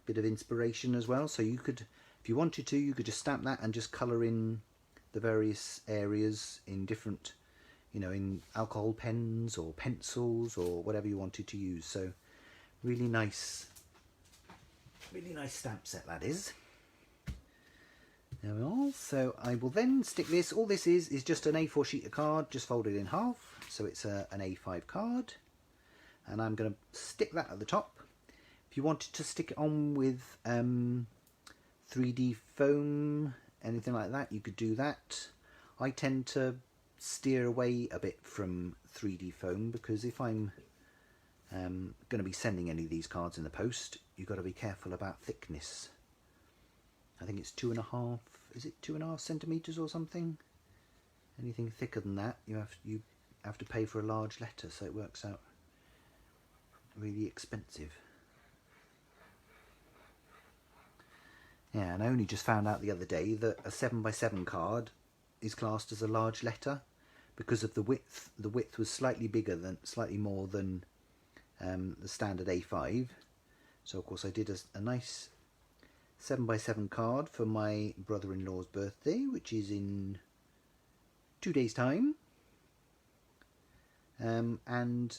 [SPEAKER 1] inspiration as well. So you could, if you wanted to, you could just stamp that and just colour in the various areas in different, you know, in alcohol pens or pencils or whatever you wanted to use. So really nice stamp set that is. There we are. So I will then stick this. All this is just an A4 sheet of card, just folded in half. So it's an A5 card. And I'm going to stick that at the top. If you wanted to stick it on with 3D foam, anything like that, you could do that. I tend to steer away a bit from 3D foam because if I'm going to be sending any of these cards in the post, you've got to be careful about thickness. I think it's 2.5, is it 2.5 centimetres or something? Anything thicker than that, you have to pay for a large letter, so it works out really expensive. Yeah, and I only just found out the other day that a 7x7 card is classed as a large letter because of the width. The width was slightly more than the standard A5. So of course I did a nice 7x7 card for my brother-in-law's birthday, which is in 2 days' time. And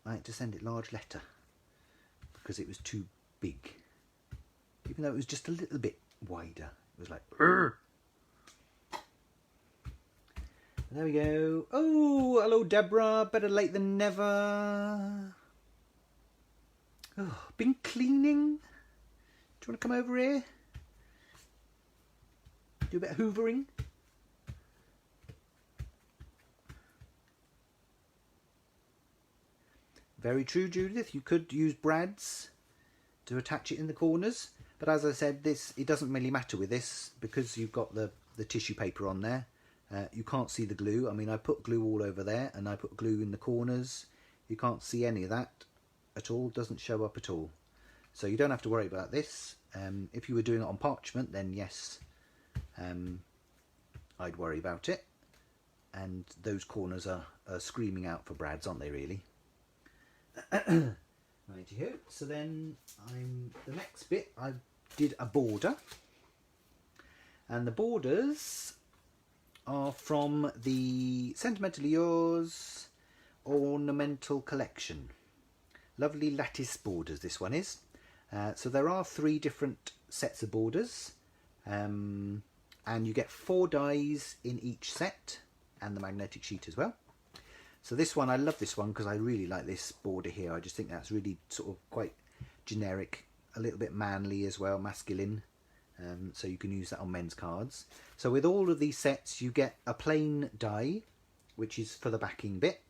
[SPEAKER 1] I had to send it large letter because it was too big. Even though it was just a little bit wider. It was like, "Urgh." There we go. Oh, hello Deborah. Better late than never. Oh, been cleaning? Do you want to come over here? Do a bit of hoovering? Very true, Judith. You could use brads to attach it in the corners. But as I said, it doesn't really matter with this because you've got the tissue paper on there. You can't see the glue. I mean, I put glue all over there and I put glue in the corners. You can't see any of that at all. It doesn't show up at all. So you don't have to worry about this. If you were doing it on parchment, then yes, I'd worry about it. And those corners are screaming out for brads, aren't they, really? Righty-ho. So then the next bit, I did a border. And the borders are from the Sentimentally Yours Ornamental Collection. Lovely lattice borders, this one is. So there are 3 different sets of borders. And you get 4 dies in each set. And the magnetic sheet as well. So this one, I love this one because I really like this border here. I just think that's really sort of quite generic, a little bit manly as well, masculine. So you can use that on men's cards. So with all of these sets, you get a plain die, which is for the backing bit.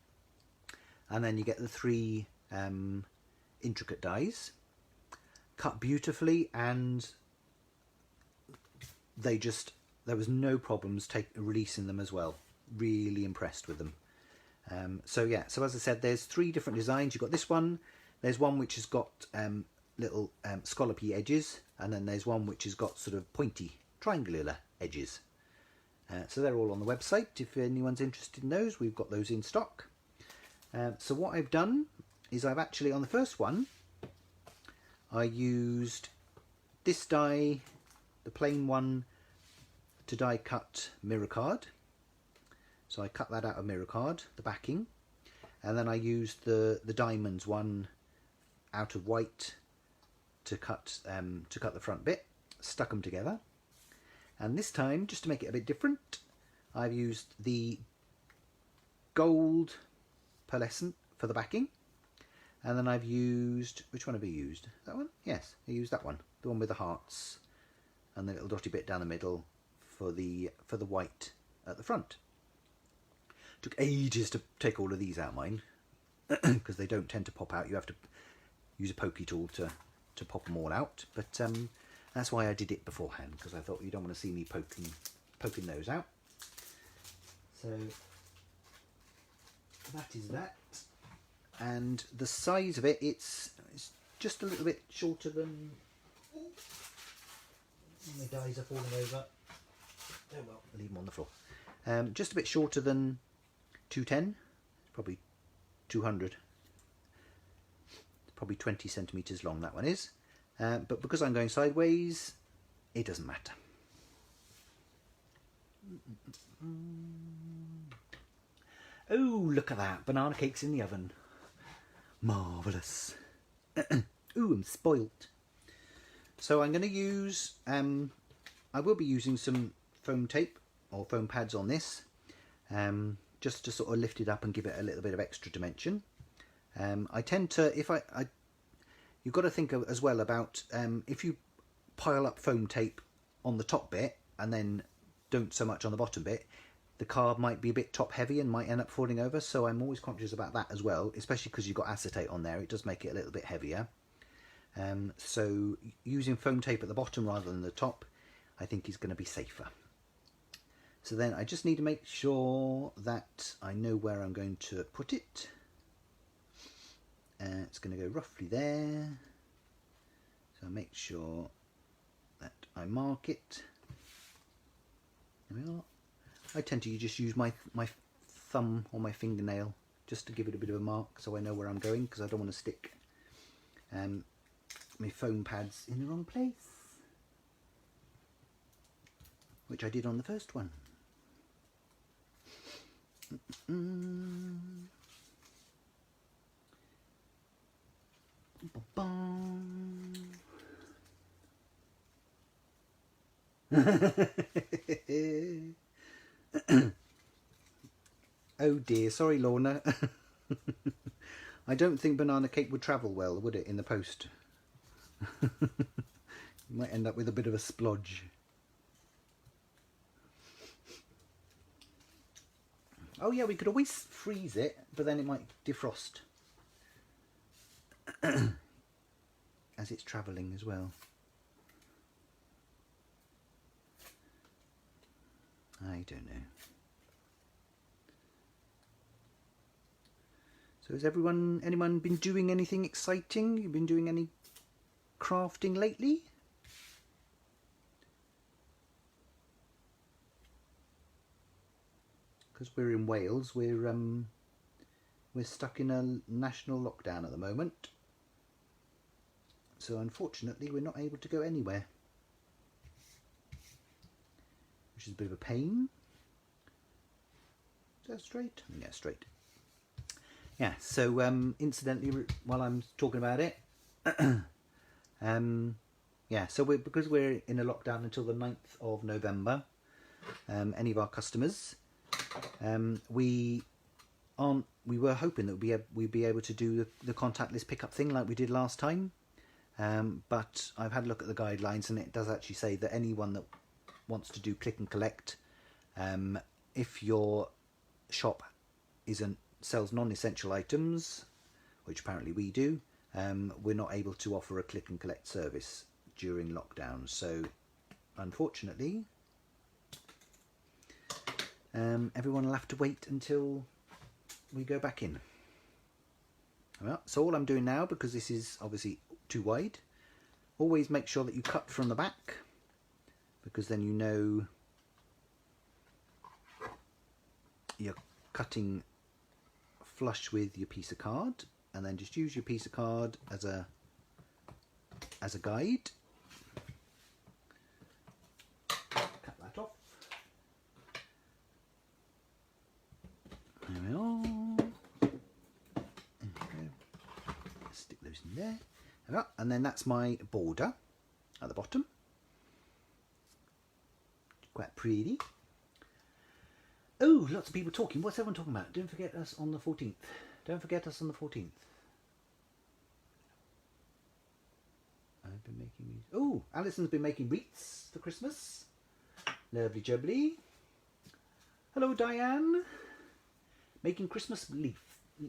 [SPEAKER 1] And then you get the 3 intricate dies, cut beautifully, and there was no problems releasing them as well. Really impressed with them. So as I said, there's 3 different designs. You've got this one, there's one which has got little scallopy edges, and then there's one which has got sort of pointy triangular edges. So they're all on the website. If anyone's interested in those, we've got those in stock. So what I've done is I've actually, on the first one, I used this die, the plain one, to die cut mirror card. So I cut that out of mirror card, the backing, and then I used the diamonds one out of white to cut the front bit, stuck them together. And this time, just to make it a bit different, I've used the gold pearlescent for the backing, and then I've used, which one have I used? That one? Yes, I used that one, the one with the hearts and the little dotty bit down the middle for the white at the front. Took ages to take all of these out, mine, because they don't tend to pop out. You have to use a pokey tool to pop them all out. But that's why I did it beforehand, because I thought you don't want to see me poking those out. So that is that. And the size of it, it's just a little bit shorter than... My dies are falling over. Oh well, leave them on the floor. Just a bit shorter than 210, probably 200, probably 20 centimetres long that one is, but because I'm going sideways, it doesn't matter. Oh, look at that, banana cakes in the oven, marvellous. Ooh, I'm spoilt. So I'm going to use I will be using some foam tape or foam pads on this, just to sort of lift it up and give it a little bit of extra dimension. I tend to, you've got to think as well about if you pile up foam tape on the top bit and then don't so much on the bottom bit, the card might be a bit top heavy and might end up falling over. So I'm always conscious about that as well, especially because you've got acetate on there. It does make it a little bit heavier. So using foam tape at the bottom rather than the top, I think is going to be safer. So then I just need to make sure that I know where I'm going to put it. It's going to go roughly there. So make sure that I mark it. There we are. I tend to just use my thumb or my fingernail just to give it a bit of a mark so I know where I'm going, because I don't want to stick my foam pads in the wrong place, which I did on the first one. Oh dear, sorry Lorna. I don't think banana cake would travel well, would it, in the post? You might end up with a bit of a splodge. Oh yeah, we could always freeze it, but then it might defrost as it's travelling as well. I don't know. So has anyone been doing anything exciting? You've been doing any crafting lately? Because we're in Wales, we're stuck in a national lockdown at the moment. So unfortunately we're not able to go anywhere, which is a bit of a pain. Is that straight? Yeah, straight. Yeah, so incidentally, while I'm talking about it, yeah, so because we're in a lockdown until the 9th of November, any of our customers, we were hoping that we'd be able to do the contactless pickup thing like we did last time, but I've had a look at the guidelines and it does actually say that anyone that wants to do click and collect, if your shop sells non-essential items, which apparently we do, we're not able to offer a click and collect service during lockdown. So unfortunately, everyone will have to wait until we go back in. Well, so all I'm doing now, because this is obviously too wide, always make sure that you cut from the back, because then you know you're cutting flush with your piece of card, and then just use your piece of card as a guide. Cut that off. There we are. Stick those in there. There we are. And then that's my border at the bottom. Quite pretty. Oh, lots of people talking. What's everyone talking about? Don't forget us on the 14th. Don't forget us on the 14th. I've been making these. Oh, Alison's been making wreaths for Christmas. Lovely jubbly. Hello, Diane. Making Christmas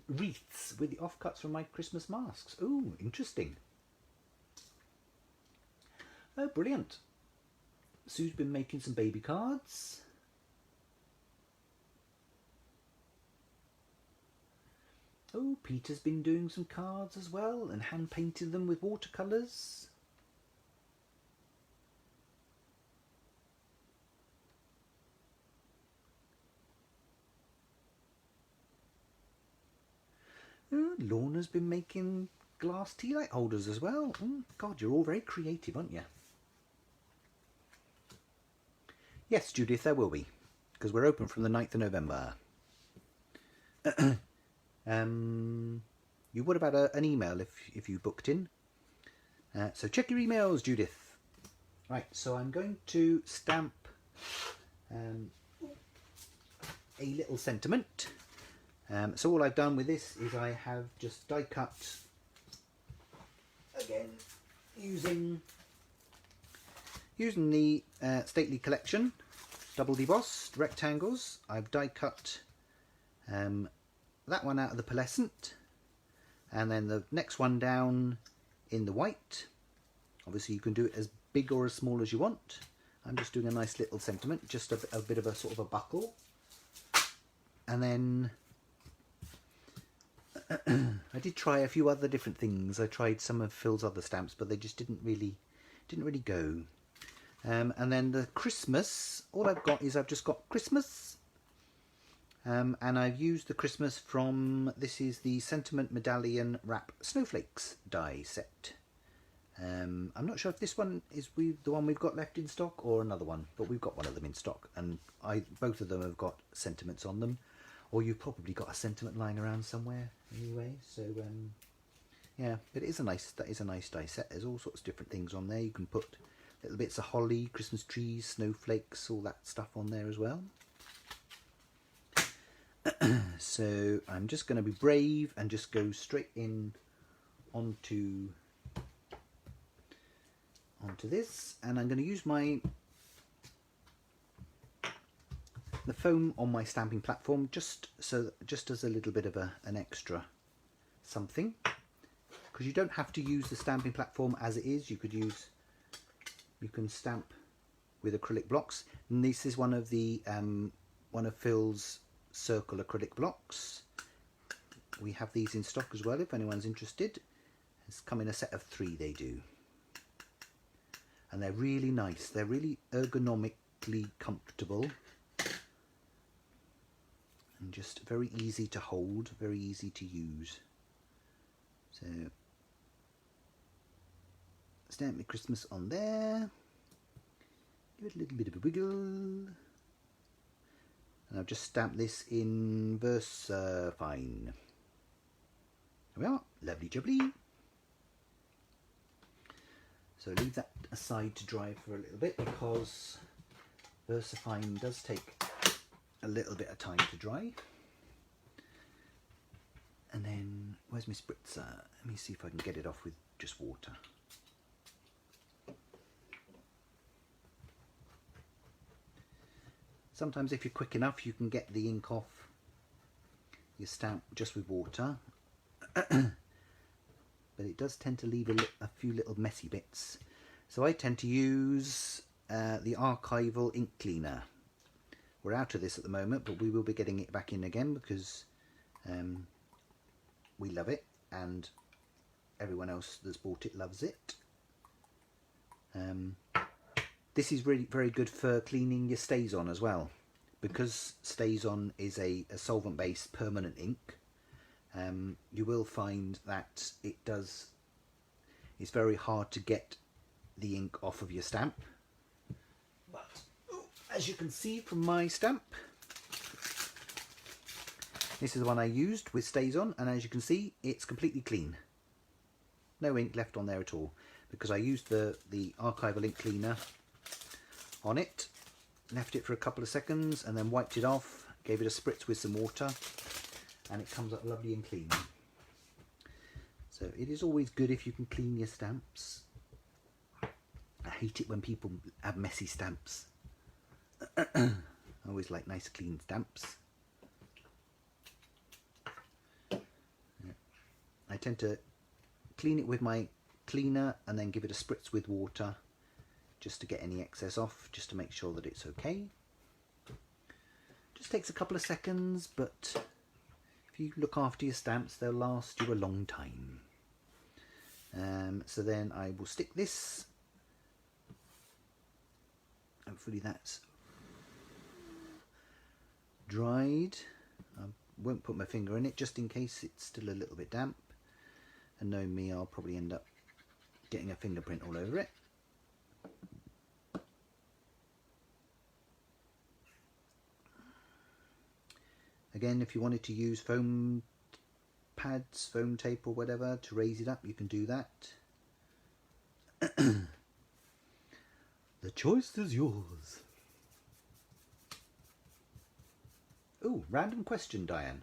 [SPEAKER 1] wreaths with the offcuts from my Christmas masks. Oh, interesting. Oh, brilliant. Sue's been making some baby cards. Oh, Peter's been doing some cards as well and hand painted them with watercolours. Oh, Lorna's been making glass tea light holders as well. Oh, God, you're all very creative, aren't you? Yes, Judith, there will be, because we're open from the 9th of November. You would have had an email if you booked in. So check your emails, Judith. Right, so I'm going to stamp a little sentiment. So all I've done with this is I have just die cut, again, using the Stately Collection double debossed rectangles. I've die cut that one out of the pearlescent, and then the next one down in the white. Obviously you can do it as big or as small as you want. I'm just doing a nice little sentiment, just a bit of a sort of a buckle. And then I did try a few other different things. I tried some of Phil's other stamps, but they just didn't really go. And then the Christmas, all I've got is I've just got Christmas. And I've used the Christmas from, this is the Sentiment Medallion Wrap Snowflakes die set. I'm not sure if this one is the one we've got left in stock or another one, but we've got one of them in stock, and both of them have got sentiments on them, or you've probably got a sentiment lying around somewhere anyway. So yeah, but that is a nice die set. There's all sorts of different things on there. You can put little bits of holly, Christmas trees, snowflakes, all that stuff on there as well. So I'm just going to be brave and just go straight in onto this, and I'm going to use the foam on my stamping platform just as a little bit of an extra something, because you don't have to use the stamping platform as it is. You can stamp with acrylic blocks, and this is one of Phil's circle acrylic blocks. We have these in stock as well if anyone's interested. It's come in a set of 3, they do. And they're really nice. They're really ergonomically comfortable. And just very easy to hold, very easy to use. So, stamp me Christmas on there. Give it a little bit of a wiggle. And I've just stamped this in VersaFine. There we are. Lovely jubbly. So leave that aside to dry for a little bit, because VersaFine does take a little bit of time to dry. And then, where's my spritzer? Let me see if I can get it off with just water. Sometimes if you're quick enough, you can get the ink off your stamp just with water. But it does tend to leave a few little messy bits. So I tend to use the Archival ink cleaner. We're out of this at the moment, but we will be getting it back in again, because we love it, and everyone else that's bought it loves it. This is really very good for cleaning your StazOn as well, because StazOn is a solvent-based permanent ink. You will find that it's very hard to get the ink off of your stamp. But as you can see from my stamp, this is the one I used with StazOn, and as you can see, it's completely clean. No ink left on there at all, because I used the Archival ink cleaner on it, left it for a couple of seconds, and then wiped it off, gave it a spritz with some water, and it comes up lovely and clean. So it is always good if you can clean your stamps. I hate it when people have messy stamps. I always like nice clean stamps. I tend to clean it with my cleaner and then give it a spritz with water, just to get any excess off, just to make sure that it's okay. Just takes a couple of seconds, but if you look after your stamps, they'll last you a long time. So then I will stick this. Hopefully that's dried. I won't put my finger in it just in case it's still a little bit damp. And knowing me, I'll probably end up getting a fingerprint all over it. Again, if you wanted to use foam pads, foam tape or whatever to raise it up, you can do that. The choice is yours. Oh, random question, Diane.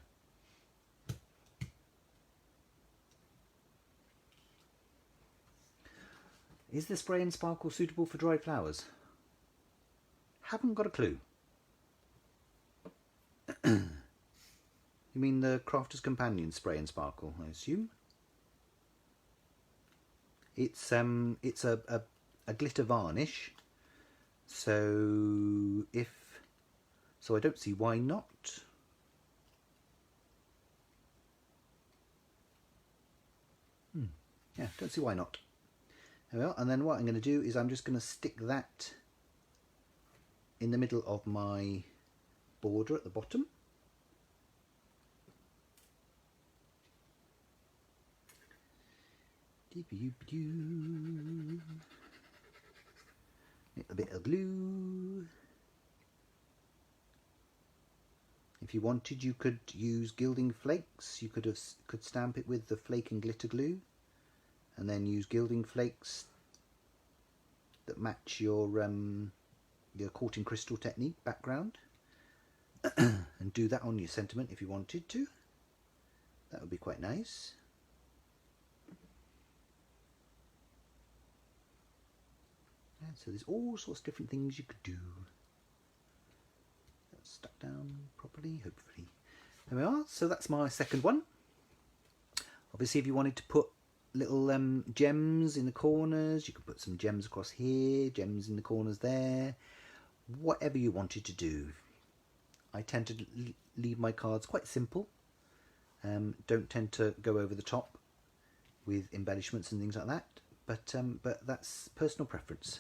[SPEAKER 1] Is the spray and sparkle suitable for dried flowers? Haven't got a clue. You mean the Crafter's Companion spray and sparkle, I assume? It's a glitter varnish, so I don't see why not. Yeah, don't see why not. There we are. And then what I'm going to do is I'm just going to stick that in the middle of my border at the bottom. Little bit of glue. If you wanted, you could use gilding flakes. You could stamp it with the flake and glitter glue, and then use gilding flakes that match your quartz crystal technique background, and do that on your sentiment if you wanted to. That would be quite nice. And so there's all sorts of different things you could do. That's stuck down properly, hopefully. There we are. So that's my second one. Obviously, if you wanted to put little gems in the corners, you could put some gems across here, gems in the corners there, whatever you wanted to do. I tend to leave my cards quite simple. Don't tend to go over the top with embellishments and things like that, but that's personal preference.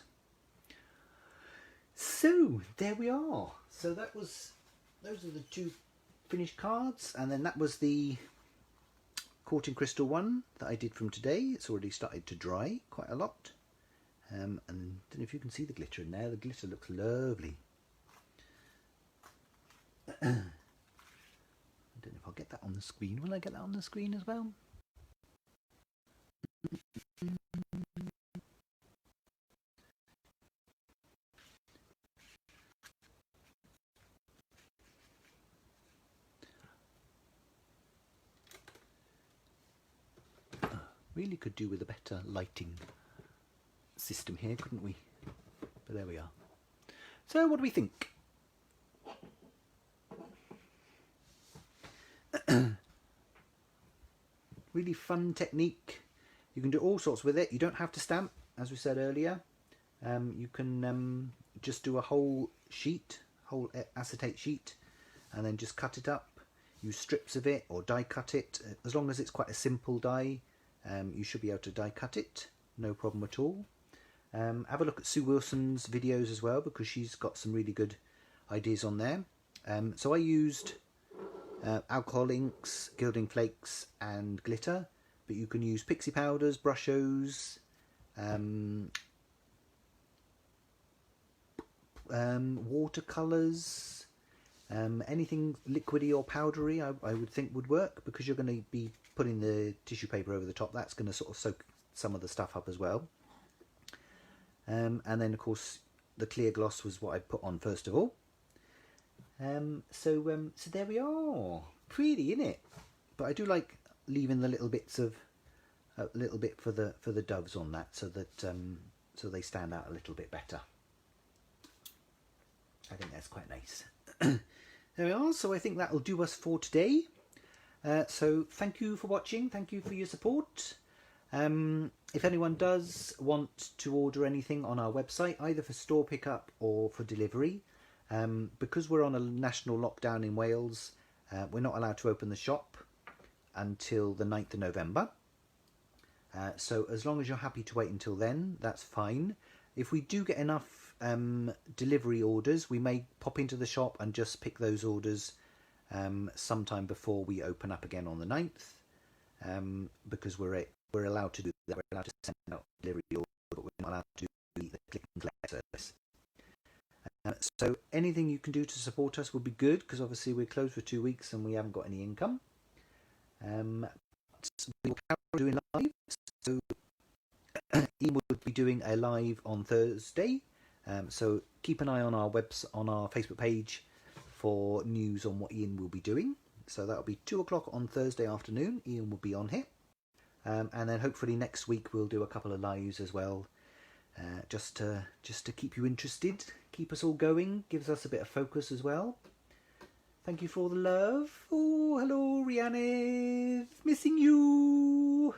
[SPEAKER 1] So there we are. So those are the two finished cards, and then that was the quartz crystal one that I did from today. It's already started to dry quite a lot, and I don't know if you can see the glitter in there. The glitter looks lovely. I don't know if I'll get that on the screen. Will I get that on the screen as well? Really could do with a better lighting system here, couldn't we? But there we are. So what do we think? Really fun technique. You can do all sorts with it. You don't have to stamp, as we said earlier. You can just do a whole sheet, whole acetate sheet, and then just cut it up. Use strips of it or die cut it. As long as it's quite a simple die, you should be able to die cut it, no problem at all. Have a look at Sue Wilson's videos as well, because she's got some really good ideas on there. So I used alcohol inks, gilding flakes and glitter, but you can use pixie powders, brushos, watercolours, anything liquidy or powdery I would think would work, because you're going to be putting the tissue paper over the top. That's going to sort of soak some of the stuff up as well. And then of course the clear gloss was what I put on first of all. So there we are. Pretty, isn't it? But I do like leaving the little bits of a little bit for the doves on that, so that so they stand out a little bit better. I think that's quite nice. There we are. So I think that'll do us for today. So thank you for watching. Thank you for your support. If anyone does want to order anything on our website, either for store pickup or for delivery, because we're on a national lockdown in Wales, we're not allowed to open the shop until the 9th of November. So as long as you're happy to wait until then, that's fine. If we do get enough delivery orders, we may pop into the shop and just pick those orders sometime before we open up again on the 9th, because we're allowed to do that. We're allowed to send out delivery orders, but we're not allowed to do the click and collect service. So anything you can do to support us would be good, because obviously we're closed for 2 weeks and we haven't got any income. We will carry on doing live. So Ian will be doing a live on Thursday, So keep an eye on our on our Facebook page for news on what Ian will be doing. So that'll be 2 o'clock on Thursday afternoon. Ian will be on here. And then hopefully next week we'll do a couple of lives as well, just to keep you interested, keep us all going, gives us a bit of focus as well. Thank you for all the love. Oh, hello, Rhiannon, missing you.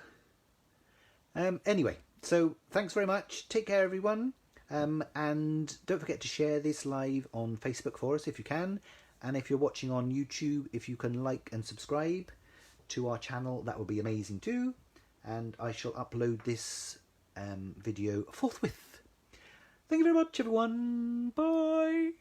[SPEAKER 1] Anyway, so thanks very much. Take care, everyone. And don't forget to share this live on Facebook for us if you can. And if you're watching on YouTube, if you can like and subscribe to our channel, that would be amazing too. And I shall upload this video forthwith. Thank you very much, everyone. Bye.